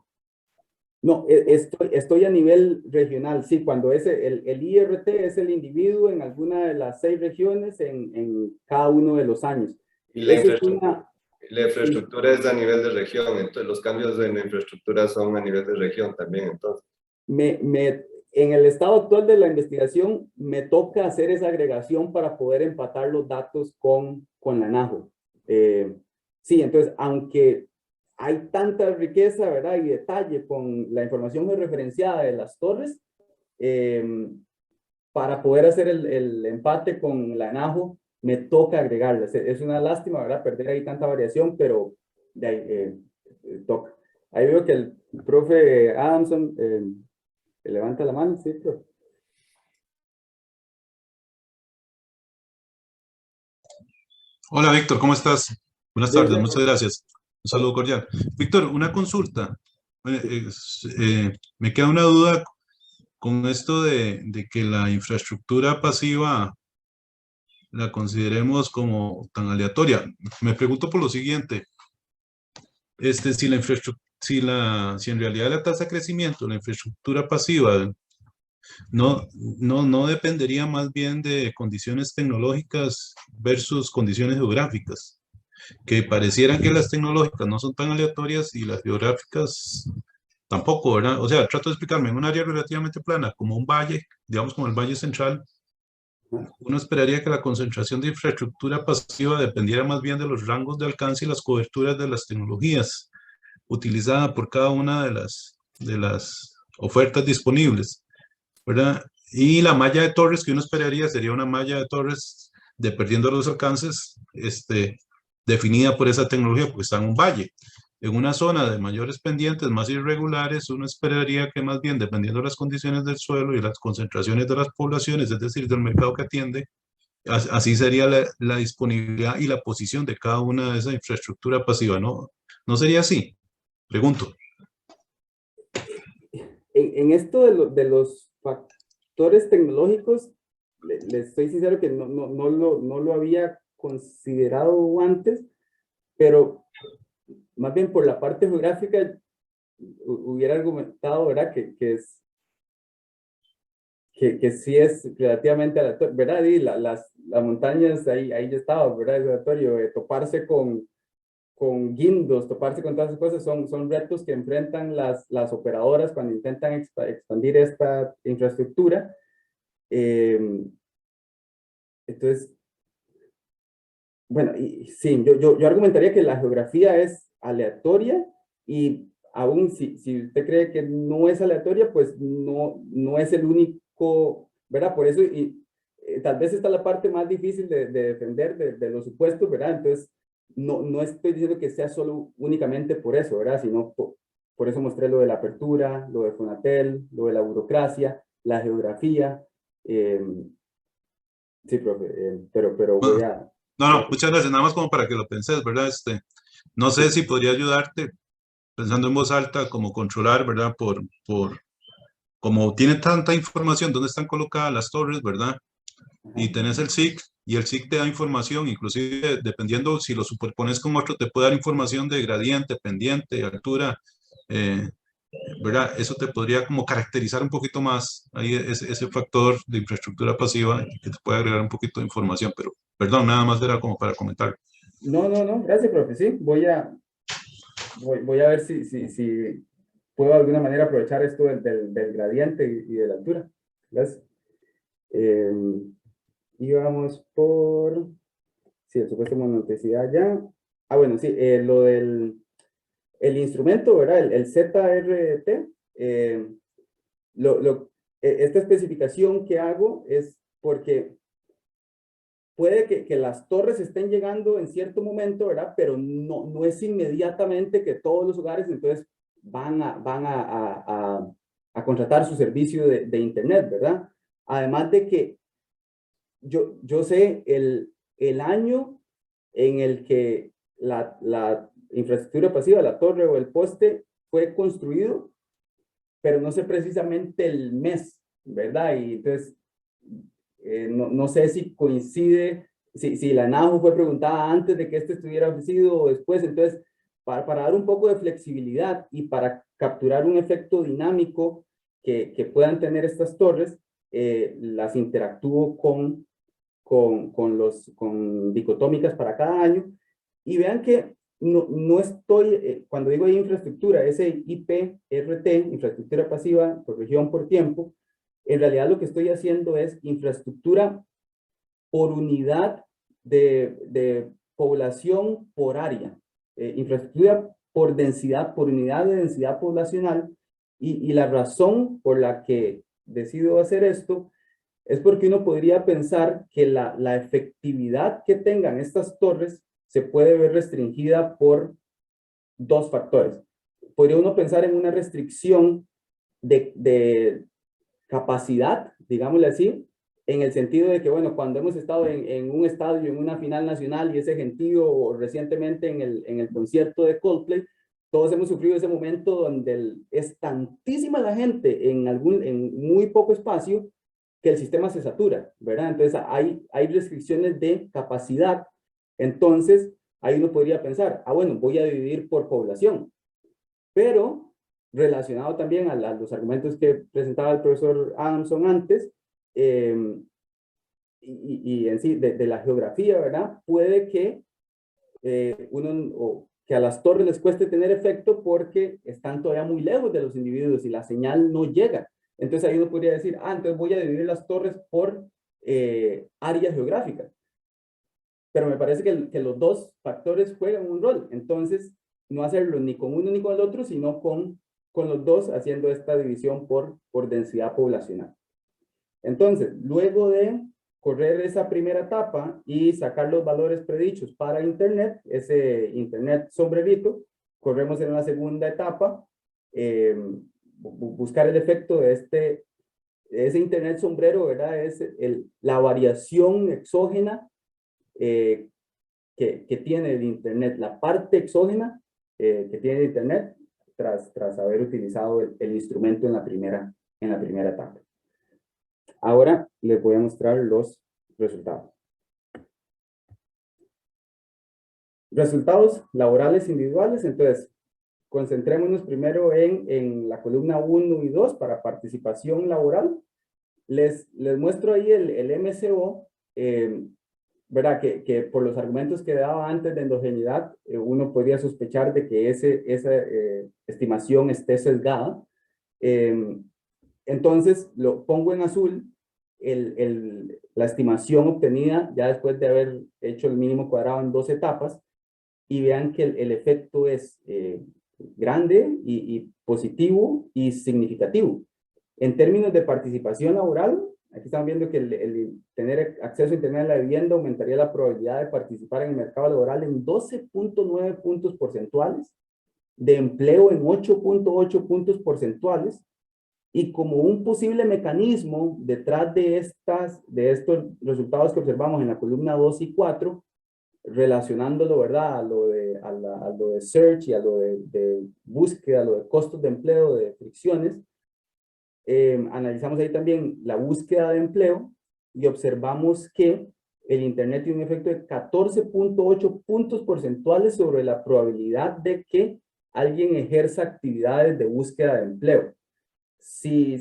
No, estoy a nivel regional, sí, cuando es el IRT es el individuo en alguna de las 6 regiones en cada uno de los años. Y Eso es una... la infraestructura es a nivel de región, entonces los cambios en la infraestructura son a nivel de región también, entonces. En el estado actual de la investigación me toca hacer esa agregación para poder empatar los datos con la NAJO. Sí, entonces, aunque hay tanta riqueza, ¿verdad? Y detalle con la información referenciada de las torres, para poder hacer el empate con la NAJO, me toca agregarlas. Es una lástima, ¿verdad? Perder ahí tanta variación, pero de ahí, toca. Ahí veo que el profe Adamson levanta la mano, sí, profe. Hola Víctor, ¿cómo estás? Buenas Bien, tardes, bien. muchas gracias. Un saludo cordial. Víctor, una consulta. Me queda una duda con esto de que la infraestructura pasiva la consideremos como tan aleatoria. Me pregunto por lo siguiente, si la infraestructura, si en realidad la tasa de crecimiento, la infraestructura pasiva, no dependería más bien de condiciones tecnológicas versus condiciones geográficas, que parecieran que las tecnológicas no son tan aleatorias y las geográficas tampoco, ¿verdad? O sea, trato de explicarme, en un área relativamente plana, como un valle, digamos como el Valle Central, uno esperaría que la concentración de infraestructura pasiva dependiera más bien de los rangos de alcance y las coberturas de las tecnologías utilizadas por cada una de las ofertas disponibles, ¿verdad? Y la malla de torres que uno esperaría sería una malla de torres dependiendo de los alcances, definida por esa tecnología, porque está en un valle. En una zona de mayores pendientes, más irregulares, uno esperaría que más bien, dependiendo de las condiciones del suelo y las concentraciones de las poblaciones, es decir, del mercado que atiende, así sería la disponibilidad y la posición de cada una de esa infraestructura pasiva, ¿no? ¿No sería así? Pregunto. En esto de los factores tecnológicos, les soy sincero que no lo había considerado antes, pero más bien por la parte geográfica hubiera argumentado, ¿verdad? Que sí es relativamente aleatorio, ¿verdad? Y las montañas, ahí ya estaba, ¿verdad? Es aleatorio. Toparse con guindos, toparse con todas esas cosas, son retos que enfrentan las operadoras cuando intentan expandir esta infraestructura. Entonces, bueno, y sí, yo argumentaría que la geografía es aleatoria, y aún si usted cree que no es aleatoria, pues no es el único, ¿verdad? Por eso, tal vez esta es la parte más difícil de defender de los supuestos, ¿verdad? Entonces, no estoy diciendo que sea solo únicamente por eso, ¿verdad? Sino por eso mostré lo de la apertura, lo de Fonatel, lo de la burocracia, la geografía. Sí, profe, pero voy Bueno, a... no, muchas gracias. Nada más como para que lo penses, ¿verdad? No sé si podría ayudarte, pensando en voz alta, como controlar, ¿verdad? Como tiene tanta información, dónde están colocadas las torres, ¿verdad? Y tenés el SIC, y el SIC te da información, inclusive dependiendo si lo superpones con otro, te puede dar información de gradiente, pendiente, altura, ¿verdad? Eso te podría como caracterizar un poquito más ahí ese factor de infraestructura pasiva que te puede agregar un poquito de información, pero perdón, nada más era como para comentar. No, gracias, profe. Sí, voy a ver si puedo de alguna manera aprovechar esto del gradiente y de la altura. Gracias. Íbamos por... Sí, el supuesto monotoxicidad ya. Bueno, sí, lo del el instrumento, ¿verdad? El ZRT. Esta especificación que hago es porque puede que las torres estén llegando en cierto momento, ¿verdad? Pero no es inmediatamente que todos los hogares entonces van a contratar su servicio de Internet, ¿verdad? Además de que yo sé el año en el que la infraestructura pasiva, la torre o el poste fue construido, pero no sé precisamente el mes, ¿verdad? Y entonces no sé si coincide, si la NAJU fue preguntada antes de que este estuviera ofrecido o después. Entonces, para dar un poco de flexibilidad y para capturar un efecto dinámico que puedan tener estas torres, las interactúo con dicotómicas para cada año, y vean que no estoy, cuando digo infraestructura, ese IPRT, infraestructura pasiva por región por tiempo, en realidad lo que estoy haciendo es infraestructura por unidad de población por área, infraestructura por densidad, por unidad de densidad poblacional, y la razón por la que decido hacer esto es porque uno podría pensar que la efectividad que tengan estas torres se puede ver restringida por dos factores. Podría uno pensar en una restricción de capacidad, digámosle así, en el sentido de que, bueno, cuando hemos estado en un estadio, en una final nacional y ese gentío, o recientemente en el concierto de Coldplay, todos hemos sufrido ese momento donde es tantísima la gente en muy poco espacio que el sistema se satura, ¿verdad? Entonces hay restricciones de capacidad. Entonces, ahí uno podría pensar, bueno, voy a dividir por población, pero relacionado también a los argumentos que presentaba el profesor Adamson antes, y en sí, de la geografía, ¿verdad? Puede que que a las torres les cueste tener efecto porque están todavía muy lejos de los individuos y la señal no llega. Entonces ahí uno podría decir, entonces voy a dividir las torres por áreas geográficas. Pero me parece que los dos factores juegan un rol. Entonces, no hacerlo ni con uno ni con el otro, sino con los dos, haciendo esta división por densidad poblacional. Entonces, luego de correr esa primera etapa y sacar los valores predichos para Internet, ese Internet sombrerito, corremos en la segunda etapa, buscar el efecto de ese Internet sombrero, ¿verdad? Es la variación exógena que tiene el Internet, la parte exógena que tiene el Internet tras haber utilizado el instrumento en la primera etapa. Ahora les voy a mostrar los resultados. Resultados laborales individuales. Entonces, concentrémonos primero en la columna 1 y 2 para participación laboral. Les muestro ahí el MCO, ¿verdad? Que por los argumentos que daba antes de endogeneidad, uno podría sospechar de que esa estimación esté sesgada. Entonces, lo pongo en azul, la estimación obtenida ya después de haber hecho el mínimo cuadrado en 2 etapas, y vean que el efecto es grande y positivo y significativo. En términos de participación laboral, aquí estamos viendo que el tener acceso a Internet a la vivienda aumentaría la probabilidad de participar en el mercado laboral en 12.9 puntos porcentuales, de empleo en 8.8 puntos porcentuales, y como un posible mecanismo detrás de estos resultados que observamos en la columna 2 y 4, relacionándolo, ¿verdad?, a lo de search y a lo de búsqueda, a lo de costos de empleo, de fricciones. Analizamos ahí también la búsqueda de empleo y observamos que el Internet tiene un efecto de 14.8 puntos porcentuales sobre la probabilidad de que alguien ejerza actividades de búsqueda de empleo. Si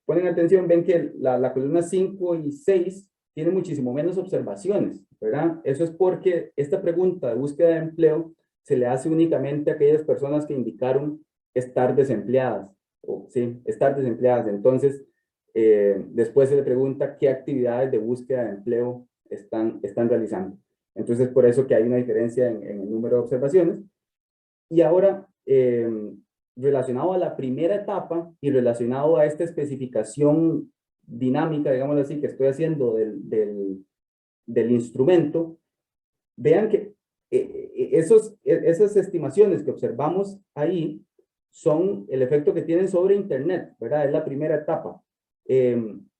ponen atención, ven que la columna 5 y 6 tiene muchísimo menos observaciones, ¿verdad? Eso es porque esta pregunta de búsqueda de empleo se le hace únicamente a aquellas personas que indicaron estar desempleadas, o sí, estar desempleadas. Entonces, después se le pregunta qué actividades de búsqueda de empleo están realizando. Entonces, por eso que hay una diferencia en el número de observaciones. Y ahora, relacionado a la primera etapa y relacionado a esta especificación dinámica, digamos así, que estoy haciendo del instrumento, vean que esas estimaciones que observamos ahí son el efecto que tienen sobre Internet, ¿verdad? Es la primera etapa.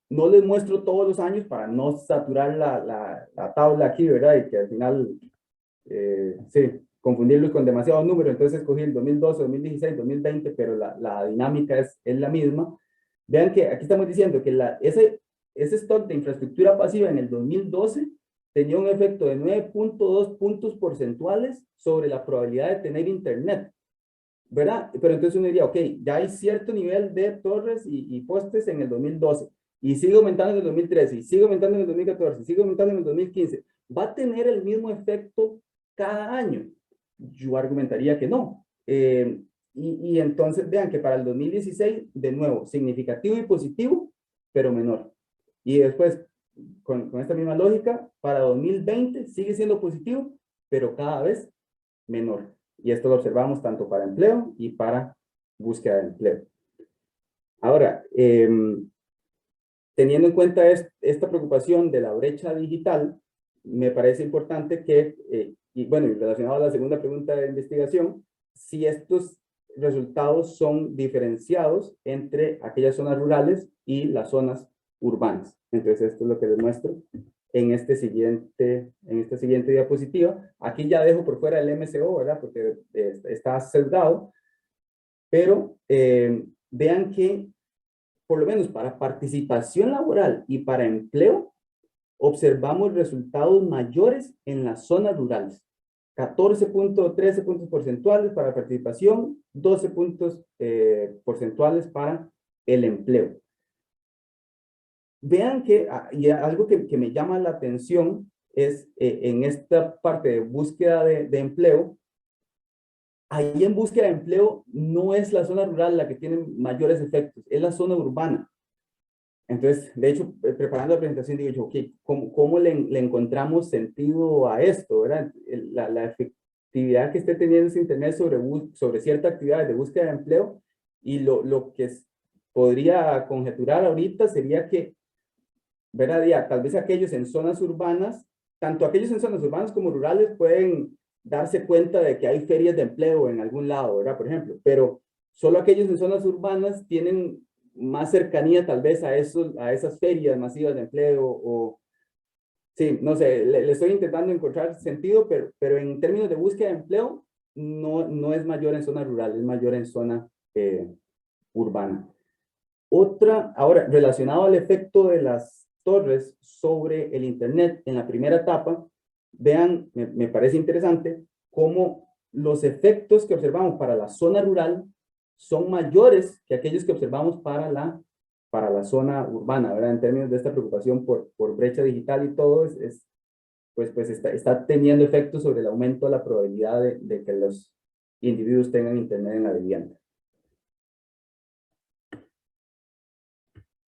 No les muestro todos los años para no saturar la tabla aquí, ¿verdad? Y que al final, sí, confundirlos con demasiados números. Entonces escogí el 2012, 2016, 2020, pero la dinámica es la misma. Vean que aquí estamos diciendo que ese stock de infraestructura pasiva en el 2012 tenía un efecto de 9.2 puntos porcentuales sobre la probabilidad de tener Internet, ¿verdad? Pero entonces uno diría, ok, ya hay cierto nivel de torres y postes en el 2012, y sigue aumentando en el 2013, y sigue aumentando en el 2014, y sigue aumentando en el 2015. ¿Va a tener el mismo efecto cada año? Yo argumentaría que no. Y entonces vean que para el 2016, de nuevo, significativo y positivo, pero menor. Y después, con esta misma lógica, para 2020 sigue siendo positivo, pero cada vez menor. Y esto lo observamos tanto para empleo y para búsqueda de empleo. Ahora, teniendo en cuenta esta preocupación de la brecha digital, me parece importante que, y bueno, relacionado a la segunda pregunta de investigación, si estos resultados son diferenciados entre aquellas zonas rurales y las zonas urbanas. Entonces, esto es lo que les muestro en esta siguiente diapositiva. Aquí ya dejo por fuera el MCO, ¿verdad? Porque está sesgado, pero vean que por lo menos para participación laboral y para empleo, observamos resultados mayores en las zonas rurales. 14.13 puntos porcentuales para participación, 12 puntos porcentuales para el empleo. Vean que, y algo que me llama la atención es en esta parte de búsqueda de empleo, ahí en búsqueda de empleo no es la zona rural la que tiene mayores efectos, es la zona urbana. Entonces, de hecho, preparando la presentación, digo yo, ok, ¿cómo le encontramos sentido a esto, verdad? La efectividad que esté teniendo ese Internet sobre cierta actividad de búsqueda de empleo, y lo que podría conjeturar ahorita sería que, ¿verdad? Ya, tal vez aquellos en zonas urbanas, tanto aquellos en zonas urbanas como rurales pueden darse cuenta de que hay ferias de empleo en algún lado, ¿verdad? Por ejemplo, pero solo aquellos en zonas urbanas tienen más cercanía tal vez a esas ferias masivas de empleo, o sí, no sé, le estoy intentando encontrar sentido, pero en términos de búsqueda de empleo no es mayor en zona rural, es mayor en zona urbana. Ahora, relacionado al efecto de las torres sobre el Internet en la primera etapa, vean, me parece interesante, cómo los efectos que observamos para la zona rural son mayores que aquellos que observamos para la zona urbana, ¿verdad? En términos de esta preocupación por brecha digital y todo, pues está teniendo efectos sobre el aumento de la probabilidad de que los individuos tengan internet en la vivienda.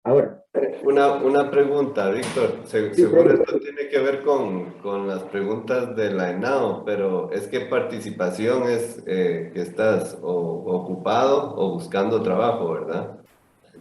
Ahora. Una pregunta, Víctor. Seguro esto tiene que ver con las preguntas de la ENAO, pero es que participación es que estás o ocupado o buscando trabajo, ¿verdad?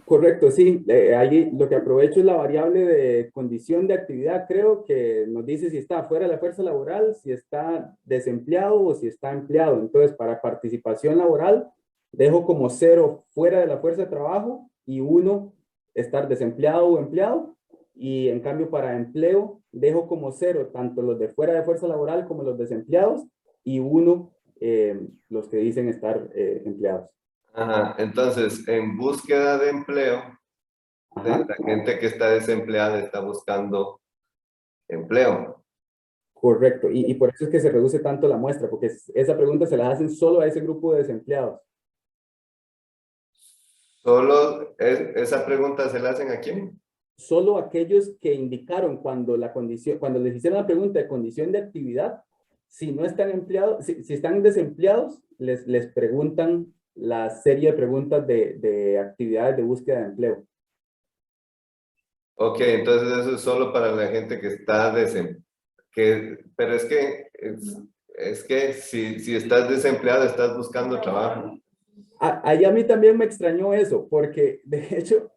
Correcto, sí. Allí lo que aprovecho es la variable de condición de actividad, creo que nos dice si está fuera de la fuerza laboral, si está desempleado o si está empleado. Entonces, para participación laboral, dejo como 0 fuera de la fuerza de trabajo y 1 estar desempleado o empleado. Y en cambio, para empleo, dejo como 0 tanto los de fuera de fuerza laboral como los desempleados y 1 los que dicen estar empleados. Ajá, entonces, en búsqueda de empleo, la gente que está desempleada está buscando empleo. Correcto, y por eso es que se reduce tanto la muestra, porque esa pregunta se la hacen solo a ese grupo de desempleados. ¿Solo esa pregunta se la hacen a quién? Solo aquellos que indicaron cuando les hicieron la pregunta de condición de actividad, si no están empleados, si están desempleados, les preguntan la serie de preguntas de actividades de búsqueda de empleo. Ok, entonces eso es solo para la gente que está desempleada. Pero es que si estás desempleado, estás buscando trabajo. Ahí a mí también me extrañó eso, porque de hecho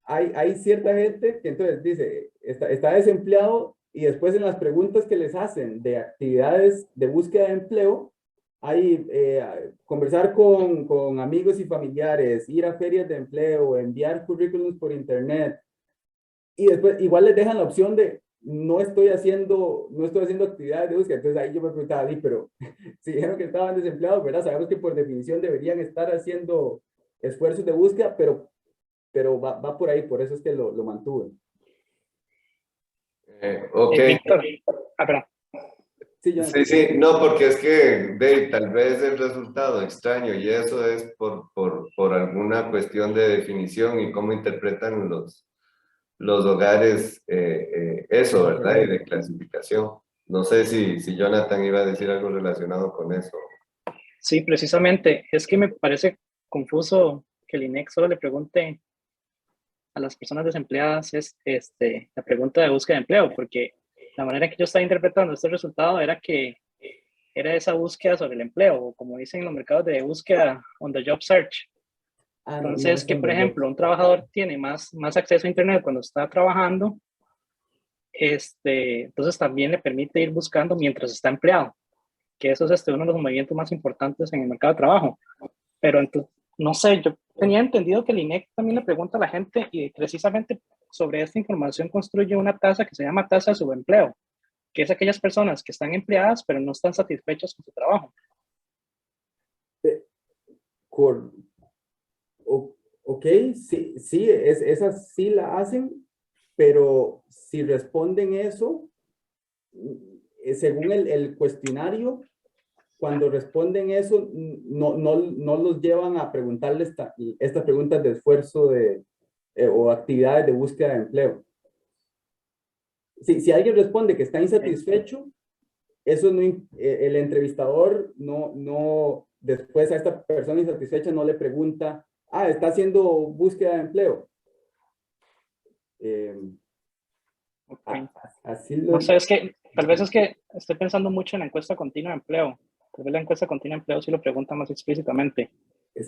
hay cierta gente que entonces dice, está desempleado y después en las preguntas que les hacen de actividades de búsqueda de empleo, hay conversar con amigos y familiares, ir a ferias de empleo, enviar currículums por internet y después igual les dejan la opción de no estoy haciendo actividades de búsqueda. Entonces ahí yo me preguntaba, pero si dijeron que estaban desempleados, ¿verdad? Sabemos que por definición deberían estar haciendo esfuerzos de búsqueda, pero va por ahí, por eso es que lo mantuve. Ok. Víctor, perdón. Sí, no, porque es que tal vez el resultado extraño y eso es por alguna cuestión de definición y cómo interpretan los hogares eso, ¿verdad? Y de clasificación. No sé si Jonathan iba a decir algo relacionado con eso. Sí, precisamente. Es que me parece confuso que el INEC solo le pregunte a las personas desempleadas la pregunta de búsqueda de empleo, porque la manera que yo estaba interpretando este resultado era que era esa búsqueda sobre el empleo, o como dicen en los mercados de búsqueda on the job search. Entonces, que por ejemplo, un trabajador tiene más acceso a internet cuando está trabajando, entonces también le permite ir buscando mientras está empleado, que eso es uno de los movimientos más importantes en el mercado de trabajo. Pero entonces, no sé, yo tenía entendido que el INEC también le pregunta a la gente y precisamente sobre esta información construye una tasa que se llama tasa de subempleo, que es aquellas personas que están empleadas pero no están satisfechas con su trabajo. Ok, sí, esas sí la hacen, pero si responden eso, según el cuestionario, cuando responden eso, no los llevan a preguntarles estas preguntas de esfuerzo o actividades de búsqueda de empleo. Si alguien responde que está insatisfecho, eso el entrevistador después a esta persona insatisfecha no le pregunta, está haciendo búsqueda de empleo. Okay. Así no sé, tal vez es que estoy pensando mucho en la encuesta continua de empleo. Tal vez la encuesta continua de empleo sí lo pregunta más explícitamente.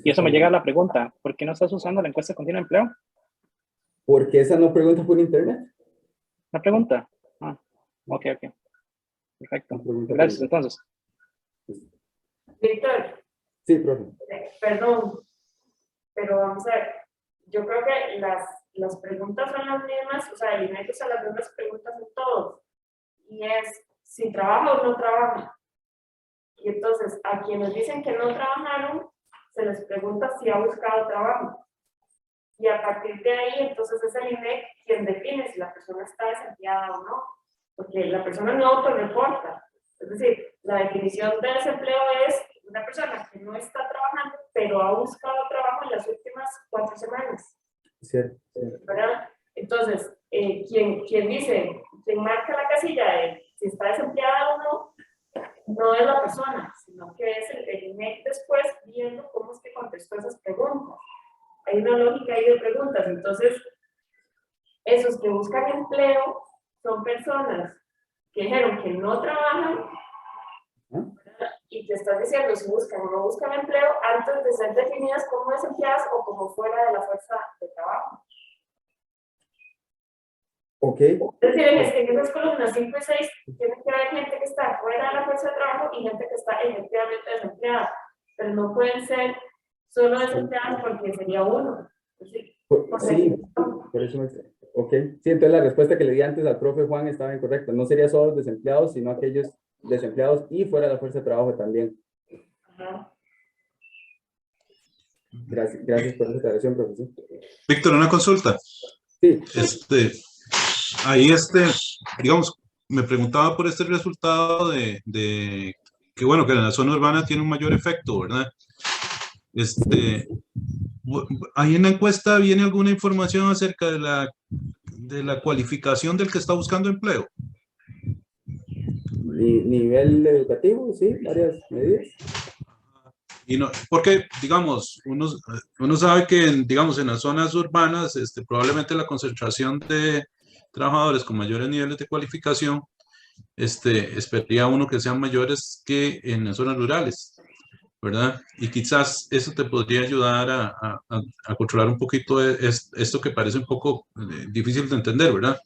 Y eso me llega a la pregunta, ¿por qué no estás usando la encuesta continua de empleo? Porque esa no pregunta por internet. ¿Una pregunta? Ok. Perfecto. Gracias, entonces. Víctor. Sí, profe. Perdón, pero vamos a ver. Yo creo que las preguntas son las mismas, o sea, el INEC usa las mismas preguntas en todos. Y es si trabaja o no trabaja. Y entonces, a quienes dicen que no trabajaron, se les pregunta si ha buscado trabajo. Y a partir de ahí, entonces es el INEC quien define si la persona está desempleada o no. Porque la persona no autorreporta. Es decir, la definición de desempleo es una persona que no está trabajando, pero ha buscado trabajo en las últimas 4 semanas. Cierto. ¿Verdad? Entonces, quien dice, quien marca la casilla de si está desempleada o no, no es la persona, sino que es el INEC después viendo cómo es que contestó esas preguntas. Hay una lógica ahí de preguntas. Entonces, esos que buscan empleo son personas que dijeron que no trabajan, ¿verdad? Y te están diciendo si buscan o no buscan empleo antes de ser definidas como desempleadas o como fuera de la fuerza de trabajo. Ok. Es decir, en esas columnas 5 y 6 tiene que haber gente que está fuera de la fuerza de trabajo y gente que está efectivamente desempleada, pero no pueden ser solo desempleadas porque sería uno. Sí, Sí, por eso me... Ok, sí, entonces la respuesta que le di antes al profe Juan estaba incorrecta. No sería solo los desempleados, sino aquellos desempleados y fuera de la fuerza de trabajo también. Ajá. Gracias por esa aclaración, profesor. Víctor, una consulta. Sí. Ahí digamos, me preguntaba por este resultado de que bueno, que en la zona urbana tiene un mayor efecto, ¿verdad? Ahí en la encuesta viene alguna información acerca de la cualificación del que está buscando empleo. Nivel educativo, sí, varias medidas. Y no, porque, digamos, uno sabe que, digamos, en las zonas urbanas, probablemente la concentración de trabajadores con mayores niveles de cualificación, esperaría uno que sean mayores que en las zonas rurales, ¿verdad? Y quizás eso te podría ayudar a controlar un poquito esto que parece un poco difícil de entender, ¿verdad?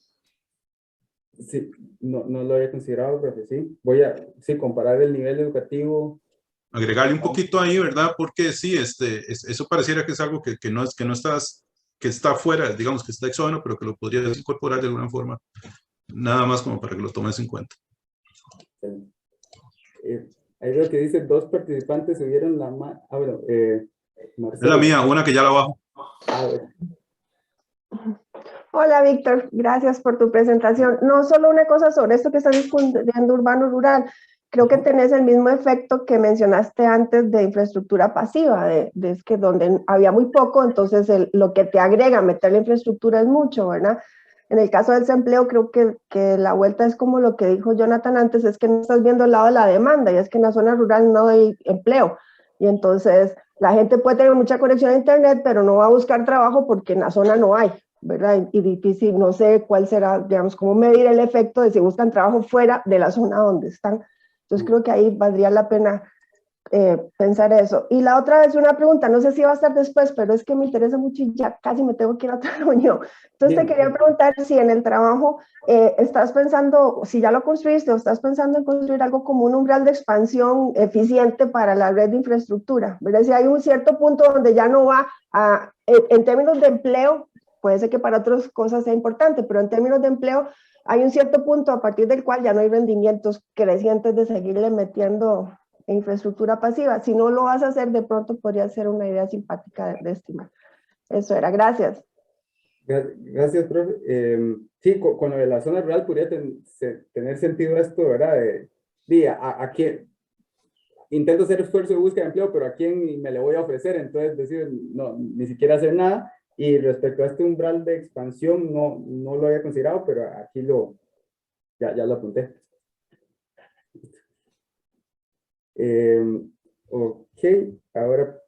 Sí, no lo había considerado, profe, sí. Voy a, sí, comparar el nivel educativo. Agregarle un poquito ahí, ¿verdad? Porque sí, eso pareciera que es algo que no estás, que está fuera, digamos que está exógeno, pero que lo podrías incorporar de alguna forma, nada más como para que lo tomes en cuenta. Ahí veo que dice 2 participantes subieron la mano. Ah, bueno, Es la mía, una que ya la bajo. A ver. Hola, Víctor. Gracias por tu presentación. No solo una cosa sobre esto que estás discutiendo urbano-rural. Creo que tenés el mismo efecto que mencionaste antes de infraestructura pasiva, de que donde había muy poco, entonces lo que te agrega meter la infraestructura es mucho, ¿verdad? En el caso del desempleo, creo que la vuelta es como lo que dijo Jonathan antes, es que no estás viendo el lado de la demanda, y es que en la zona rural no hay empleo. Y entonces la gente puede tener mucha conexión a internet, pero no va a buscar trabajo porque en la zona no hay, ¿verdad? Y difícil, no sé cuál será, digamos, cómo medir el efecto de si buscan trabajo fuera de la zona donde están. Entonces creo que ahí valdría la pena pensar eso. Y la otra es una pregunta, no sé si va a estar después, pero es que me interesa mucho y ya casi me tengo que ir a otra reunión. Entonces te quería preguntar si en el trabajo estás pensando, si ya lo construiste o estás pensando en construir algo como un umbral de expansión eficiente para la red de infraestructura, ¿verdad? Si hay un cierto punto donde ya no va a, en términos de empleo, puede ser que para otras cosas sea importante, pero en términos de empleo hay un cierto punto a partir del cual ya no hay rendimientos crecientes de seguirle metiendo infraestructura pasiva. Si no lo vas a hacer, de pronto podría ser una idea simpática de estimar. Eso era, gracias. Gracias, profe. Sí, con lo de la zona rural podría tener sentido esto, ¿verdad? ¿A quién? Intento hacer esfuerzo de búsqueda de empleo, pero ¿a quién me le voy a ofrecer? Entonces, decir, no, ni siquiera hacer nada. Y respecto a este umbral de expansión, no lo había considerado, pero aquí ya lo apunté. Ok, ahora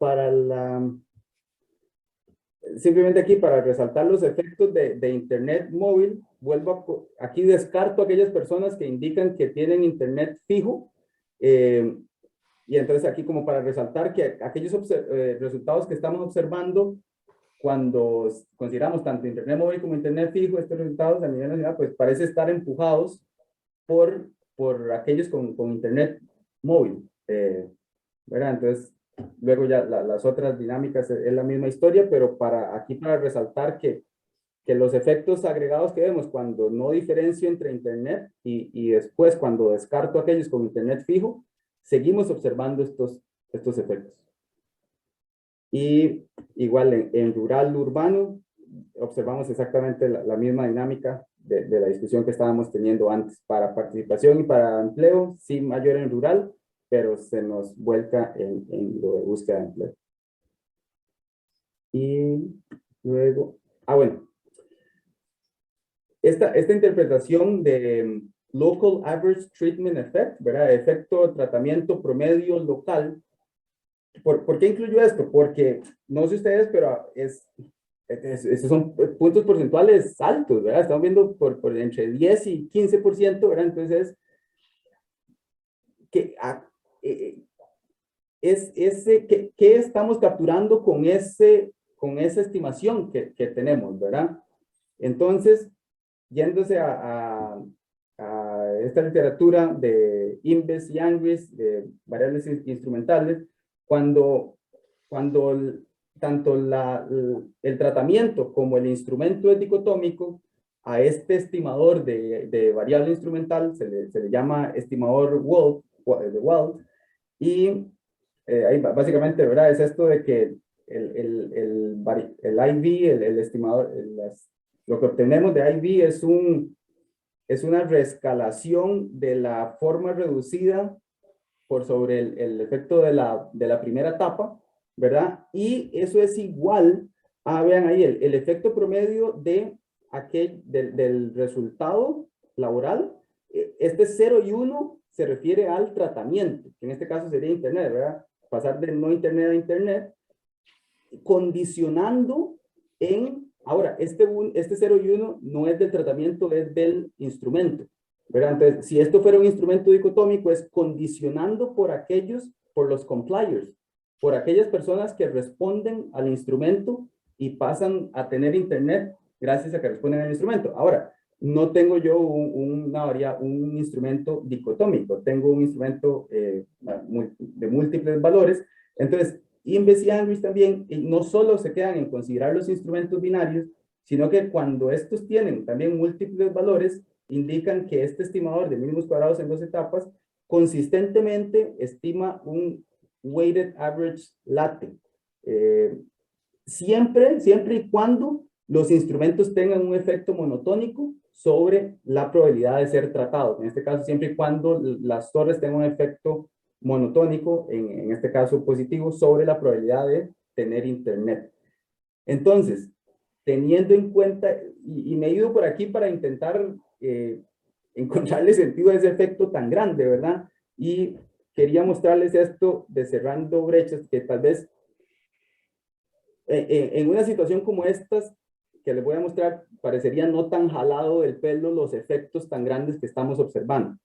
simplemente aquí para resaltar los efectos de internet móvil, aquí descarto aquellas personas que indican que tienen internet fijo, y entonces aquí como para resaltar que aquellos resultados que estamos observando cuando consideramos tanto internet móvil como internet fijo, estos resultados a nivel nacional pues parece estar empujados por aquellos con internet móvil, ¿verdad? Entonces, luego ya las otras dinámicas es la misma historia, pero para resaltar que los efectos agregados que vemos cuando no diferencio entre internet y después cuando descarto aquellos con internet fijo, seguimos observando estos efectos. Y igual en rural urbano observamos exactamente la misma dinámica de la discusión que estábamos teniendo antes. Para participación y para empleo, sí mayor en rural, pero se nos vuelca en lo de búsqueda de empleo. Y luego, bueno, esta interpretación de Local Average Treatment Effect, ¿verdad? Efecto de tratamiento promedio local. ¿Por qué incluyo esto? Porque, no sé ustedes, pero esos son puntos porcentuales altos, ¿verdad? Estamos viendo por entre 10 y 15%, ¿verdad? Entonces, ¿qué estamos capturando con esa estimación que tenemos, ¿verdad? Entonces, yéndose a esta literatura de Inves y Angris, de variables instrumentales, cuando tanto el tratamiento como el instrumento es dicotómico, a este estimador de variable instrumental se le llama estimador Wald, y ahí básicamente, ¿verdad? Es esto de que el IV, el estimador, lo que obtenemos de IV es una reescalación de la forma reducida por sobre el efecto de la primera etapa, ¿verdad? Y eso es igual a, vean ahí, el efecto promedio del resultado laboral. Este 0 y 1 se refiere al tratamiento, que en este caso sería Internet, ¿verdad? Pasar de no Internet a Internet, condicionando ahora, este 0 y 1 no es del tratamiento, es del instrumento, ¿verdad? Entonces, si esto fuera un instrumento dicotómico, es condicionando por los compliers, por aquellas personas que responden al instrumento y pasan a tener Internet gracias a que responden al instrumento. Ahora, no tengo yo un instrumento dicotómico, tengo un instrumento de múltiples valores. Entonces, Inves y Angris también no solo se quedan en considerar los instrumentos binarios, sino que cuando estos tienen también múltiples valores, indican que este estimador de mínimos cuadrados en 2 etapas consistentemente estima un weighted average latte. Siempre y cuando los instrumentos tengan un efecto monotónico sobre la probabilidad de ser tratados. En este caso, siempre y cuando las torres tengan un efecto monotónico, en este caso positivo, sobre la probabilidad de tener Internet. Entonces, teniendo en cuenta, y me he ido por aquí para intentar encontrarle sentido a ese efecto tan grande, ¿verdad? Y quería mostrarles esto de cerrando brechas, que tal vez en una situación como estas, que les voy a mostrar, parecería no tan jalado del pelo los efectos tan grandes que estamos observando.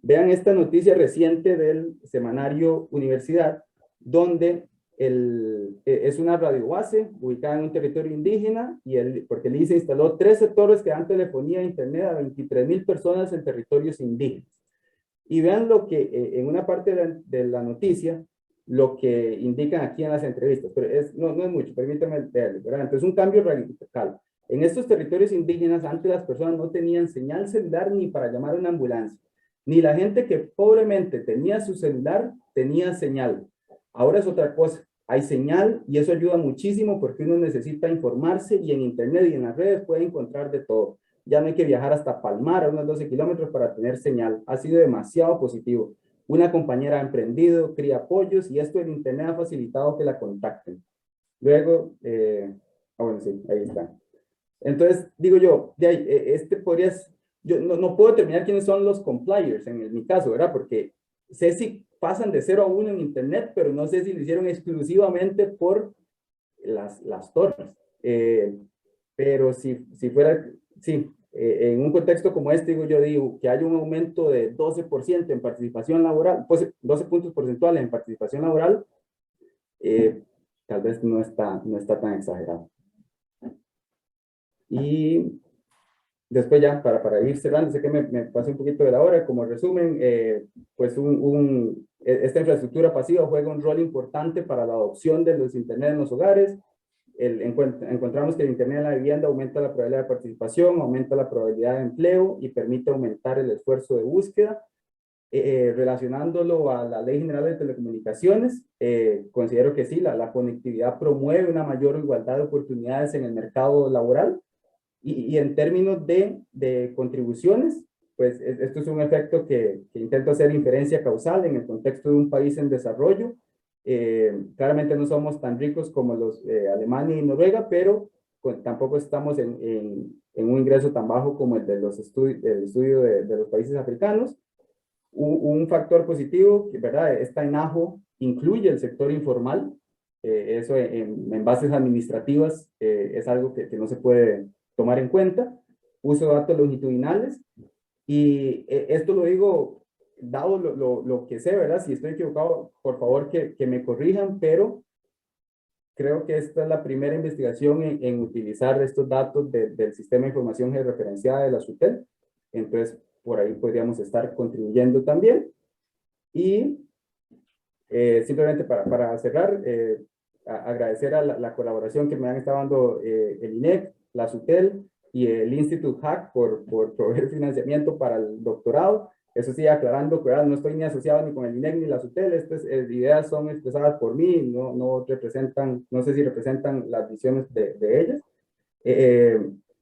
Vean esta noticia reciente del semanario Universidad, donde es una radiobase ubicada en un territorio indígena, porque el ICE instaló 13 torres que dan telefonía e internet a 23,000 personas en territorios indígenas. Y vean lo que en una parte de la noticia, lo que indican aquí en las entrevistas, pero no es mucho, permítanme leerlo, ¿verdad? Entonces, un cambio radical. En estos territorios indígenas, antes las personas no tenían señal celular ni para llamar a una ambulancia, ni la gente que pobremente tenía su celular tenía señal. Ahora es otra cosa, hay señal y eso ayuda muchísimo porque uno necesita informarse y en internet y en las redes puede encontrar de todo. Ya no hay que viajar hasta Palmar, a unos 12 kilómetros para tener señal. Ha sido demasiado positivo. Una compañera ha emprendido, cría pollos y esto del internet ha facilitado que la contacten. Luego, bueno, sí, ahí está. Entonces, digo yo, yo no puedo determinar quiénes son los compliers en mi caso, ¿verdad? Porque sé si pasan de 0 a 1 en internet, pero no sé si lo hicieron exclusivamente por las torres. Pero si fuera, sí, en un contexto como este, digo que hay un aumento de 12% en participación laboral, pues 12 puntos porcentuales en participación laboral, tal vez no está tan exagerado. Y después ya, para ir cerrando, sé que me pasé un poquito de la hora, como resumen, pues esta infraestructura pasiva juega un rol importante para la adopción de los internet en los hogares. Encontramos que el internet en la vivienda aumenta la probabilidad de participación, aumenta la probabilidad de empleo y permite aumentar el esfuerzo de búsqueda. Relacionándolo a la Ley General de Telecomunicaciones, considero que sí, la conectividad promueve una mayor igualdad de oportunidades en el mercado laboral. Y en términos de contribuciones, pues esto es un efecto que intento hacer inferencia causal en el contexto de un país en desarrollo. Claramente no somos tan ricos como los Alemania y Noruega, pero tampoco estamos en un ingreso tan bajo como el de el estudio de los países africanos. Un factor positivo, ¿verdad? Esta ENAJO incluye el sector informal. Eso en bases administrativas es algo que no se puede tomar en cuenta. Uso de datos longitudinales. Y esto lo digo dado lo que sé, ¿verdad? Si estoy equivocado, por favor que me corrijan, pero creo que esta es la primera investigación en utilizar estos datos del Sistema de Información Georreferenciada de la SUTEL. Entonces, por ahí podríamos estar contribuyendo también. Y simplemente para cerrar, agradecer a la colaboración que me han estado dando el INEC, la SUTEL y el Instituto HAC por proveer financiamiento para el doctorado. Eso sí, aclarando, ¿verdad? No estoy ni asociado ni con el INEC ni la SUTEL. Estas ideas son expresadas por mí, no representan, no sé si representan las visiones de ellas.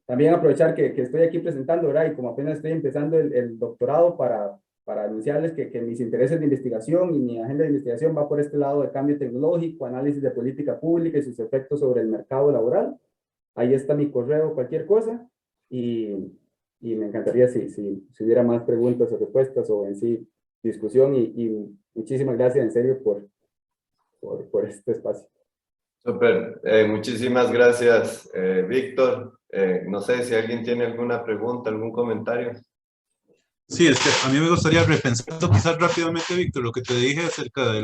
También aprovechar que estoy aquí presentando, ¿verdad? Y como apenas estoy empezando el doctorado para anunciarles que mis intereses de investigación y mi agenda de investigación va por este lado de cambio tecnológico, análisis de política pública y sus efectos sobre el mercado laboral. Ahí está mi correo, cualquier cosa. Y me encantaría si hubiera más preguntas o respuestas o en sí discusión. Y muchísimas gracias en serio por este espacio. Súper, muchísimas gracias, Víctor. No sé si alguien tiene alguna pregunta, algún comentario. Sí, a mí me gustaría repensar quizás rápidamente, Víctor, lo que te dije acerca de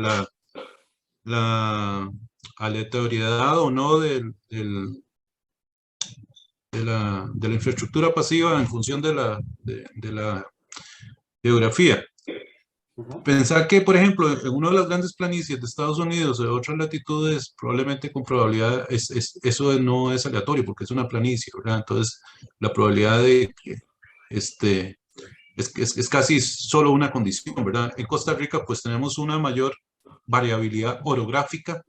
la aleatoriedad o no de la infraestructura pasiva en función de la geografía. Pensar que, por ejemplo, en una de las grandes planicies de Estados Unidos o de otras latitudes, probablemente con probabilidad, eso no es aleatorio porque es una planicie, ¿verdad? Entonces, la probabilidad de que es casi solo una condición, ¿verdad? En Costa Rica, pues tenemos una mayor variabilidad orográfica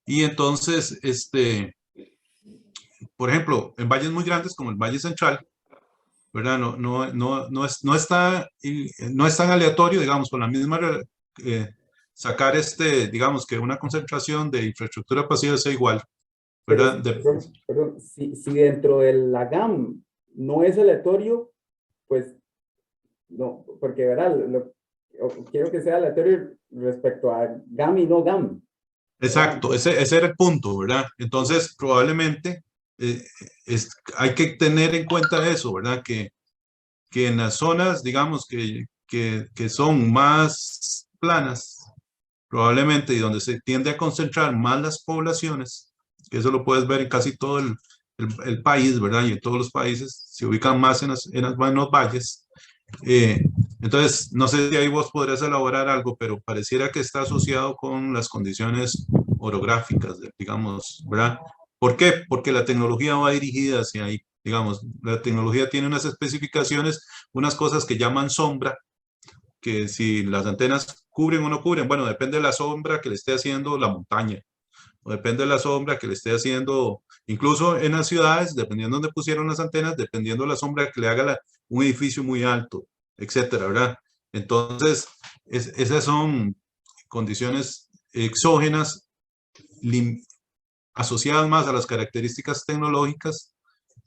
y entonces, por ejemplo, en valles muy grandes como el Valle Central, ¿verdad? No es tan aleatorio, digamos, con la misma, sacar digamos, que una concentración de infraestructura pasiva sea igual, ¿verdad? Perdón, si dentro de la GAM no es aleatorio, pues no, porque, ¿verdad? Quiero que sea aleatorio respecto a GAM y no GAM. Exacto, ese era el punto, ¿verdad? Entonces, probablemente hay que tener en cuenta eso, ¿verdad? Que en las zonas, digamos, que son más planas, probablemente, y donde se tiende a concentrar más las poblaciones, que eso lo puedes ver en casi todo el país, ¿verdad? Y en todos los países se ubican más en los valles. Entonces, no sé si ahí vos podrías elaborar algo, pero pareciera que está asociado con las condiciones orográficas, digamos, ¿verdad? ¿Por qué? Porque la tecnología va dirigida hacia ahí. Digamos, la tecnología tiene unas especificaciones, unas cosas que llaman sombra, que si las antenas cubren o no cubren, bueno, depende de la sombra que le esté haciendo la montaña, o depende de la sombra que le esté haciendo, incluso en las ciudades, dependiendo de dónde pusieron las antenas, dependiendo de la sombra que le haga un edificio muy alto, etcétera, ¿verdad? Entonces, esas son condiciones exógenas asociadas más a las características tecnológicas,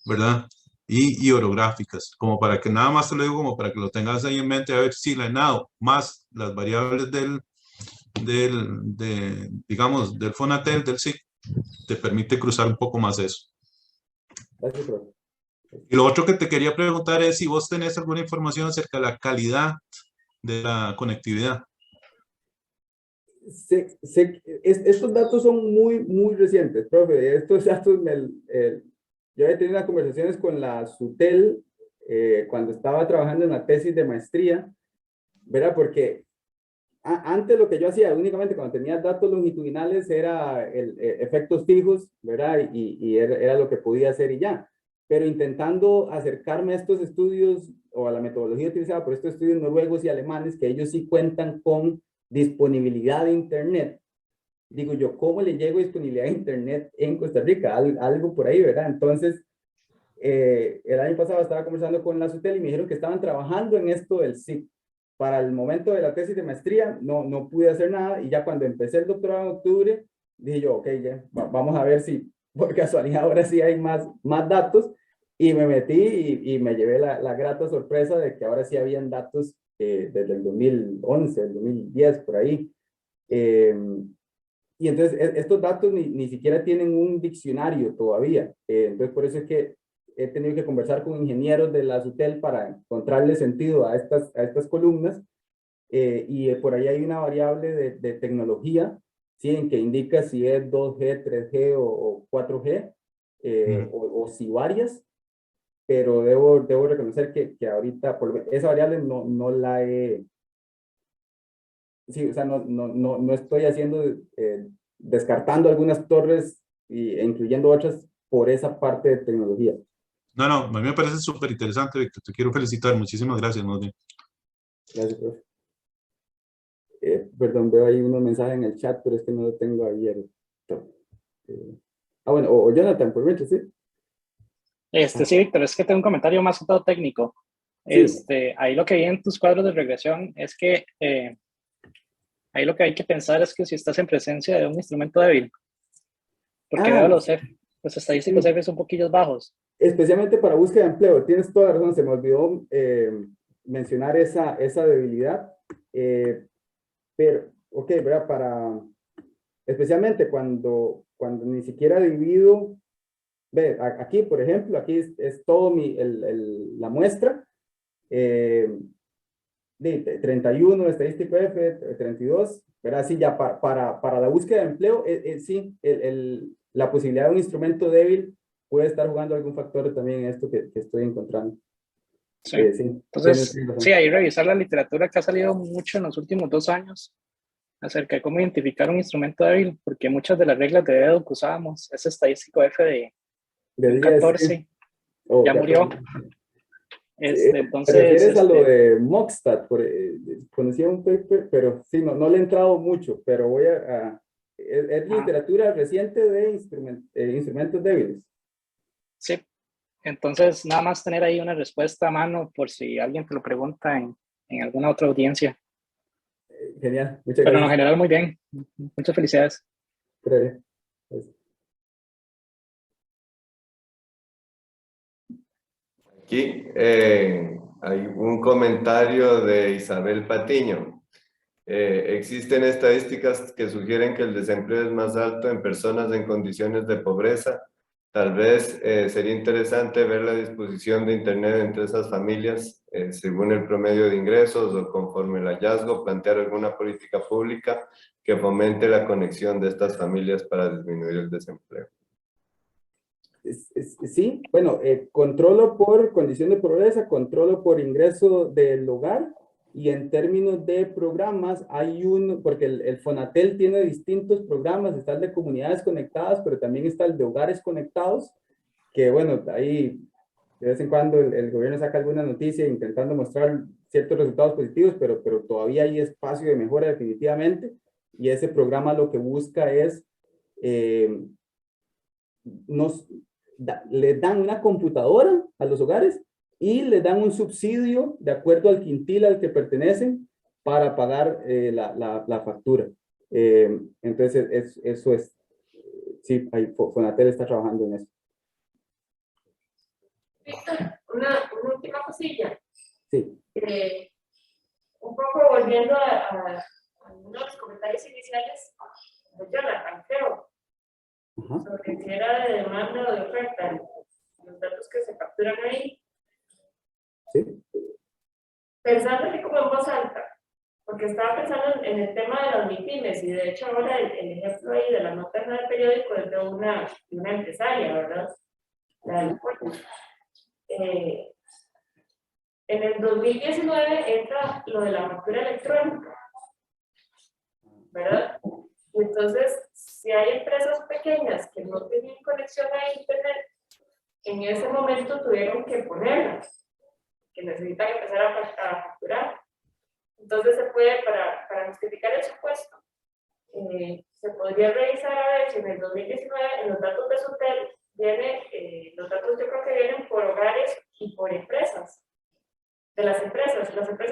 ¿verdad? Y orográficas, como para que nada más te lo digo, como para que lo tengas ahí en mente, a ver si la ENADO más las variables digamos, del Fonatel, del SIC, te permite cruzar un poco más eso. Gracias, profe. Y lo otro que te quería preguntar es si vos tenés alguna información acerca de la calidad de la conectividad. Estos datos son muy recientes, profe. Estos datos, yo he tenido unas conversaciones con la SUTEL cuando estaba trabajando en la tesis de maestría, ¿verdad? Porque antes lo que yo hacía únicamente cuando tenía datos longitudinales era efectos fijos, ¿verdad? Y era lo que podía hacer y ya. Pero intentando acercarme a estos estudios o a la metodología utilizada por estos estudios noruegos y alemanes, que ellos sí cuentan con disponibilidad de Internet. Digo yo, ¿cómo le llego a disponibilidad de Internet en Costa Rica? Algo por ahí, ¿verdad? Entonces, el año pasado estaba conversando con la SUTEL y me dijeron que estaban trabajando en esto del SIC. Para el momento de la tesis de maestría no pude hacer nada, y ya cuando empecé el doctorado en octubre, dije yo, ok, ya, vamos a ver si por casualidad ahora sí hay más datos, y me metí y me llevé la grata sorpresa de que ahora sí habían datos desde el 2011, el 2010, por ahí. Y entonces estos datos ni siquiera tienen un diccionario todavía. Entonces por eso es que he tenido que conversar con ingenieros de la SUTEL para encontrarle sentido a estas columnas. Y por ahí hay una variable de tecnología, ¿sí? En que indica si es 2G, 3G o 4G, o si varias, pero debo reconocer que ahorita esa variable no la he... Sí, o sea, no estoy haciendo, descartando algunas torres e incluyendo otras por esa parte de tecnología. No, a mí me parece súper interesante, Víctor. Te quiero felicitar. Muchísimas gracias, más bien. Gracias, profe. Perdón, veo ahí unos mensajes en el chat, pero es que no lo tengo abierto. Bueno, o Jonathan, por mientras, ¿sí? Sí, Víctor, es que tengo un comentario más que todo técnico. Sí. Ahí lo que vi en tus cuadros de regresión es que ahí lo que hay que pensar es que si estás en presencia de un instrumento débil, porque veo los estadísticos sí. F son un poquillo bajos. Especialmente para búsqueda de empleo, tienes toda la razón, se me olvidó mencionar esa debilidad, pero, ok, ¿verdad? Especialmente cuando ni siquiera divido, ve, aquí, por ejemplo, aquí es todo la muestra, de 31, estadístico F, 32, ¿verdad? Sí, ya para la búsqueda de empleo, sí, la posibilidad de un instrumento débil puede estar jugando algún factor también en esto que estoy encontrando. Sí. Sí. Entonces, sí, ahí revisar la literatura que ha salido mucho en los últimos 2 años acerca de cómo identificar un instrumento débil, porque muchas de las reglas de dedo que usábamos, ese estadístico F de 10, 14, sí. Ya murió. ¿Te Entonces, refieres a lo de Mockstad? Conocía un paper, pero sí, no le he entrado mucho, pero voy es literatura reciente de instrumentos débiles. Sí, entonces nada más tener ahí una respuesta a mano por si alguien te lo pregunta en alguna otra audiencia. Genial, muchas Pero gracias. en general muy bien, muchas felicidades. Gracias. Aquí hay un comentario de Isabel Patiño. Existen estadísticas que sugieren que el desempleo es más alto en personas en condiciones de pobreza. Tal vez sería interesante ver la disposición de Internet entre esas familias según el promedio de ingresos o conforme el hallazgo, plantear alguna política pública que fomente la conexión de estas familias para disminuir el desempleo. Sí, bueno, controlo por condición de pobreza, controlo por ingreso del hogar, y en términos de programas hay porque el Fonatel tiene distintos programas, está el de comunidades conectadas, pero también está el de hogares conectados, que bueno, ahí de vez en cuando el gobierno saca alguna noticia intentando mostrar ciertos resultados positivos, pero todavía hay espacio de mejora definitivamente, y ese programa lo que busca es, le dan una computadora a los hogares y le dan un subsidio de acuerdo al quintil al que pertenecen para pagar la factura. Entonces, eso es, sí, Fonatel está trabajando en eso. Víctor, una última cosilla. Sí. Un poco volviendo a uno de los comentarios iniciales de Jonathan, creo, sobre si era de demanda o de oferta, los datos que se capturan ahí. Sí. Pensando así como en voz alta, porque estaba pensando en el tema de las MIPYMES, y de hecho ahora el ejemplo ahí de la nota del periódico es de una empresaria, ¿verdad? La del puerto. En el 2019 entra lo de la factura electrónica, ¿verdad? Y entonces, si hay empresas pequeñas que no tenían conexión a Internet, en ese momento tuvieron que ponerlas, que necesitan empezar a facturar. Entonces, se puede, para justificar el supuesto, se podría revisar a ver si en el 2019, en los datos de SUTEL, los datos yo creo que vienen por hogares y por empresas. De las empresas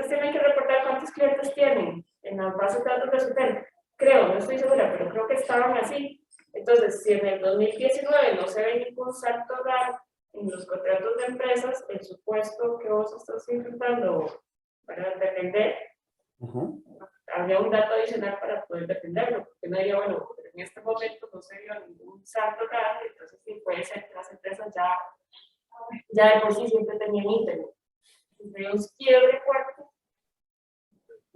tienen que reportar cuántos clientes tienen en las bases de datos de su hotel. Creo, no estoy segura, pero creo que estaban así. Entonces, si en el 2019 no se ve ningún salto real en los contratos de empresas, el supuesto que vos estás intentando para defender, habría un dato adicional para poder defenderlo, porque no diría, bueno, en este momento no se vio ningún salto real, entonces sí puede ser que las empresas ya de por sí siempre tenían internet. Si hay un quiebre fuerte,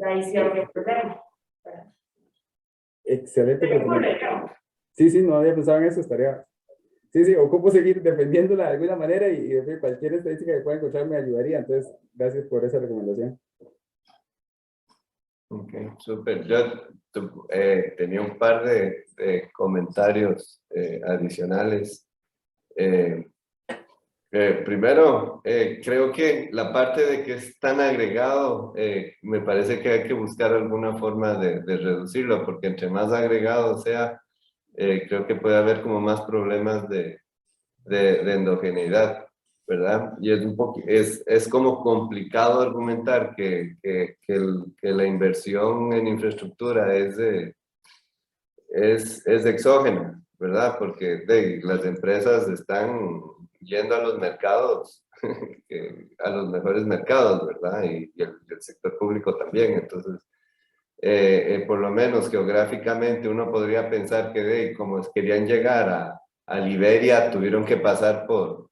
ahí sí habría problema. Excelente. Pero Sí, no había pensado en eso, estaría... Sí, ocupo seguir defendiéndola de alguna manera y cualquier estadística que pueda encontrar me ayudaría, entonces gracias por esa recomendación. Ok, súper. Yo tenía un par de comentarios adicionales. Primero, creo que la parte de que es tan agregado, me parece que hay que buscar alguna forma de reducirlo, porque entre más agregado sea, creo que puede haber como más problemas de endogeneidad, ¿verdad? Y es como complicado argumentar que la inversión en infraestructura es exógena, ¿verdad? Porque las empresas están yendo a los mercados, a los mejores mercados, ¿verdad? Y el sector público también. Entonces, por lo menos geográficamente uno podría pensar que como querían llegar a Liberia, tuvieron que pasar por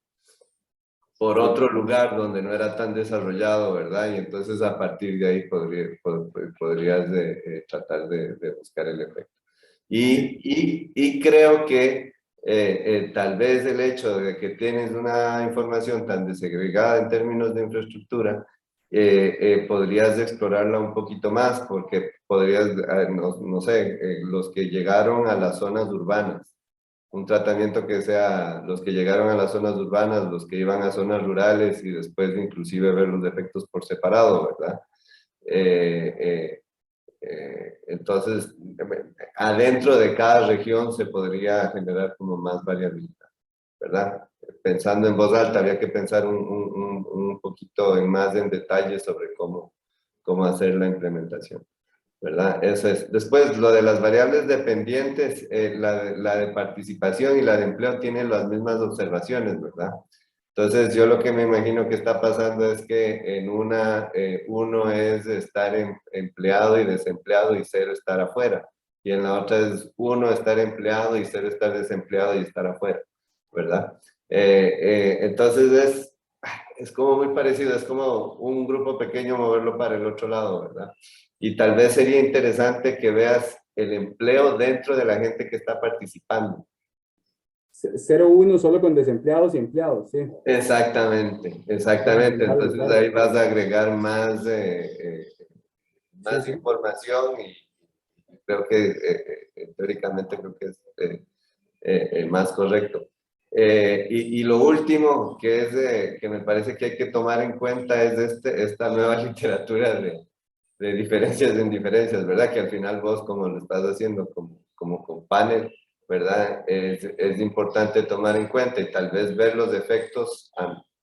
otro lugar donde no era tan desarrollado, ¿verdad? Y entonces a partir de ahí podrías tratar de buscar el efecto. Y creo que tal vez el hecho de que tienes una información tan desagregada en términos de infraestructura, podrías explorarla un poquito más, porque podrías, no sé, los que llegaron a las zonas urbanas, un tratamiento que sea los que llegaron a las zonas urbanas, los que iban a zonas rurales y después inclusive ver los efectos por separado, ¿verdad? Entonces, adentro de cada región se podría generar como más variabilidad, ¿verdad? Pensando en voz alta, habría que pensar un poquito más en detalle sobre cómo hacer la implementación, ¿verdad? Eso es. Después, lo de las variables dependientes, la de participación y la de empleo tienen las mismas observaciones, ¿verdad? Entonces, yo lo que me imagino que está pasando es que en uno es estar empleado y desempleado y cero estar afuera. Y en la otra es uno estar empleado y cero estar desempleado y estar afuera, ¿verdad? Entonces, es como muy parecido, es como un grupo pequeño moverlo para el otro lado, ¿verdad? Y tal vez sería interesante que veas el empleo dentro de la gente que está participando. 0-1 solo con desempleados y empleados, sí. Exactamente. Entonces ahí vas a agregar más información y creo que teóricamente creo que es más correcto. Y lo último que me parece que hay que tomar en cuenta es esta nueva literatura de diferencias en diferencias, ¿verdad? Que al final vos, como lo estás haciendo como con panel, ¿verdad? Es importante tomar en cuenta y tal vez ver los efectos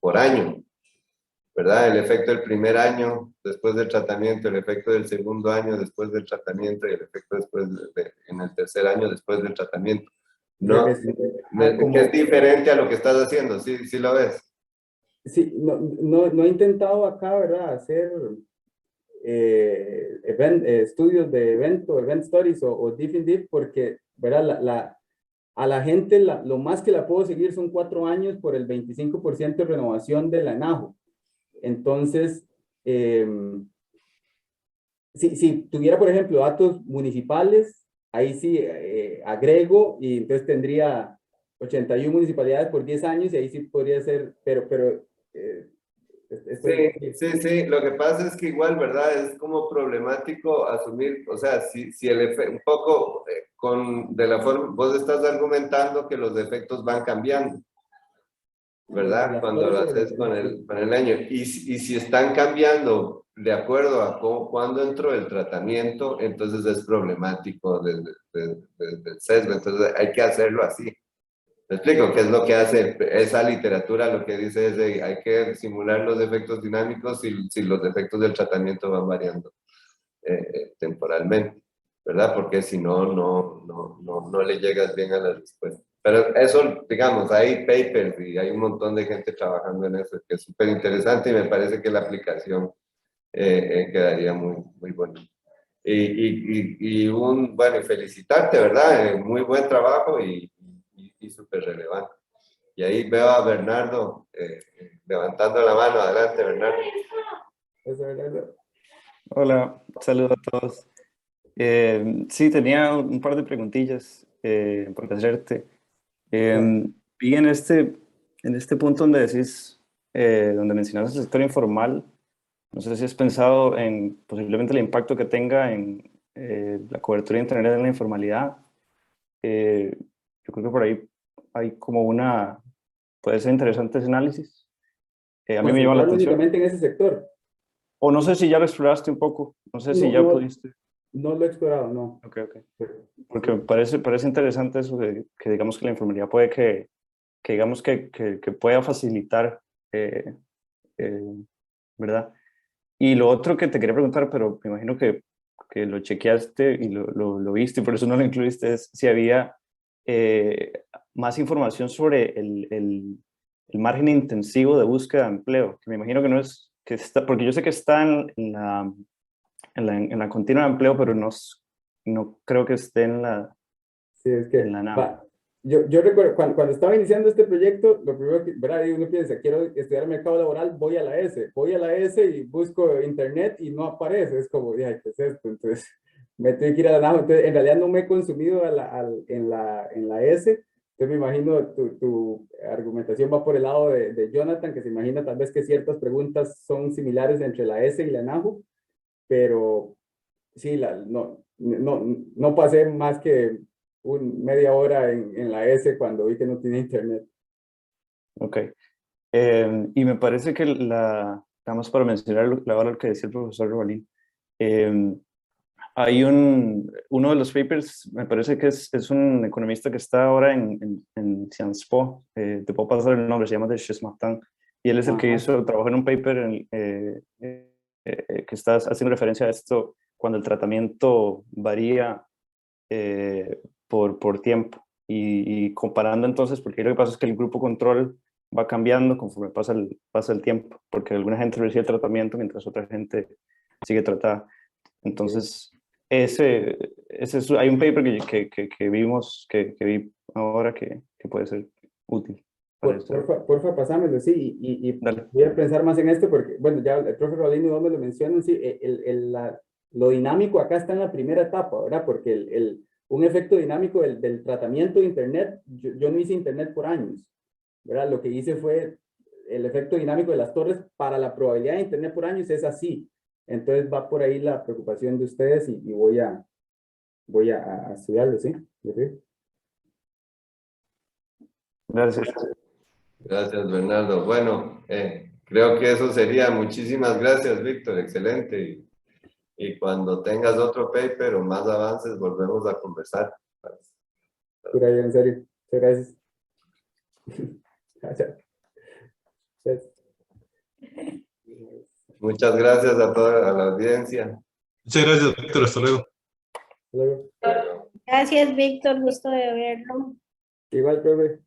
por año, ¿verdad? El efecto del primer año después del tratamiento, el efecto del segundo año después del tratamiento y el efecto en el tercer año después del tratamiento. No, que es diferente a lo que estás haciendo, ¿sí lo ves? Sí, no he intentado acá, ¿verdad? Hacer estudios de event stories o diff in diff, porque, ¿verdad? A la gente lo más que la puedo seguir son 4 años por el 25% de renovación de la ENAJO. Entonces, si tuviera, por ejemplo, datos municipales, ahí sí agrego y entonces tendría 81 municipalidades por 10 años y ahí sí podría ser, pero sí, lo que pasa es que igual, ¿verdad? Es como problemático asumir, o sea, si un poco de la forma, vos estás argumentando que los efectos van cambiando, ¿verdad? Cuando lo haces con el año. Y si están cambiando de acuerdo a cuándo entró el tratamiento, entonces es problemático del sesgo, entonces hay que hacerlo así, ¿Me explico? ¿Qué es lo que hace esa literatura? Lo que dice es que hay que simular los efectos dinámicos si los efectos del tratamiento van variando temporalmente, ¿verdad? Porque si no, no le llegas bien a la respuesta. Pero eso, digamos, hay papers y hay un montón de gente trabajando en eso, que es súper interesante y me parece que la aplicación quedaría muy buena. Bueno, y felicitarte, ¿verdad? Muy buen trabajo y súper relevante. Y ahí veo a Bernardo levantando la mano. Adelante, Bernardo. Eso, Bernardo. Hola, saludos a todos. Sí, tenía un par de preguntillas por hacerte. Vi en este punto donde decís, donde mencionas el sector informal, no sé si has pensado en posiblemente el impacto que tenga en la cobertura de Internet en la informalidad. Yo creo que por ahí hay como puede ser interesante ese análisis. A mí me llama la Concentrarlo atención. únicamente en ese sector. O no sé si ya lo exploraste un poco, no sé si ya pudiste. No lo he explorado, no. Ok. Porque me parece interesante eso que digamos que la informalidad puede que digamos que pueda facilitar, ¿verdad? Y lo otro que te quería preguntar, pero me imagino que lo chequeaste y lo viste y por eso no lo incluiste, es si había más información sobre el margen intensivo de búsqueda de empleo, que me imagino que no es, que está, porque yo sé que está en la continua de empleo, pero no creo que esté en la NAM. Yo recuerdo, cuando estaba iniciando este proyecto, lo primero que, ¿verdad? Y uno piensa, quiero estudiar mercado laboral, voy a la S y busco internet y no aparece, es como, ¿qué es esto? Entonces, me tuve que ir a la NAM, entonces, en realidad no me he consumido en la S, entonces me imagino tu argumentación va por el lado de Jonathan, que se imagina tal vez que ciertas preguntas son similares entre la S y la NAHU, pero sí, no pasé más que media hora en la S cuando vi que no tenía internet. Ok. Y me parece que vamos para mencionar ahora lo que decía el profesor Robalín. Hay uno de los papers, me parece que es un economista que está ahora en Sciences Po, te puedo pasar el nombre, se llama Deshes Martin, y él es el que trabajó en un paper que está haciendo referencia a esto cuando el tratamiento varía por tiempo y comparando entonces, porque lo que pasa es que el grupo control va cambiando conforme pasa el tiempo, porque alguna gente recibe el tratamiento mientras otra gente sigue tratada. Entonces, hay un paper que vimos, que vi ahora que puede ser útil. Porfa, pasámelo, sí, y Dale. voy a pensar más en esto porque, bueno, ya el profe Rolín y vos me lo mencionan, sí, lo dinámico acá está en la primera etapa, ¿verdad? Porque un efecto dinámico del tratamiento de Internet, yo no hice Internet por años, ¿verdad? Lo que hice fue el efecto dinámico de las torres para la probabilidad de Internet por años es así. Entonces va por ahí la preocupación de ustedes y voy a estudiarlo, ¿sí? Gracias. Gracias, Bernardo. Bueno, creo que eso sería. Muchísimas gracias, Víctor. Excelente. Y cuando tengas otro paper o más avances, volvemos a conversar. Pura vida, en serio. Muchas gracias. Muchas gracias a toda la audiencia. Muchas gracias, Víctor. Hasta luego. Luego. Gracias, Víctor. Gusto de verlo. Igual, profe.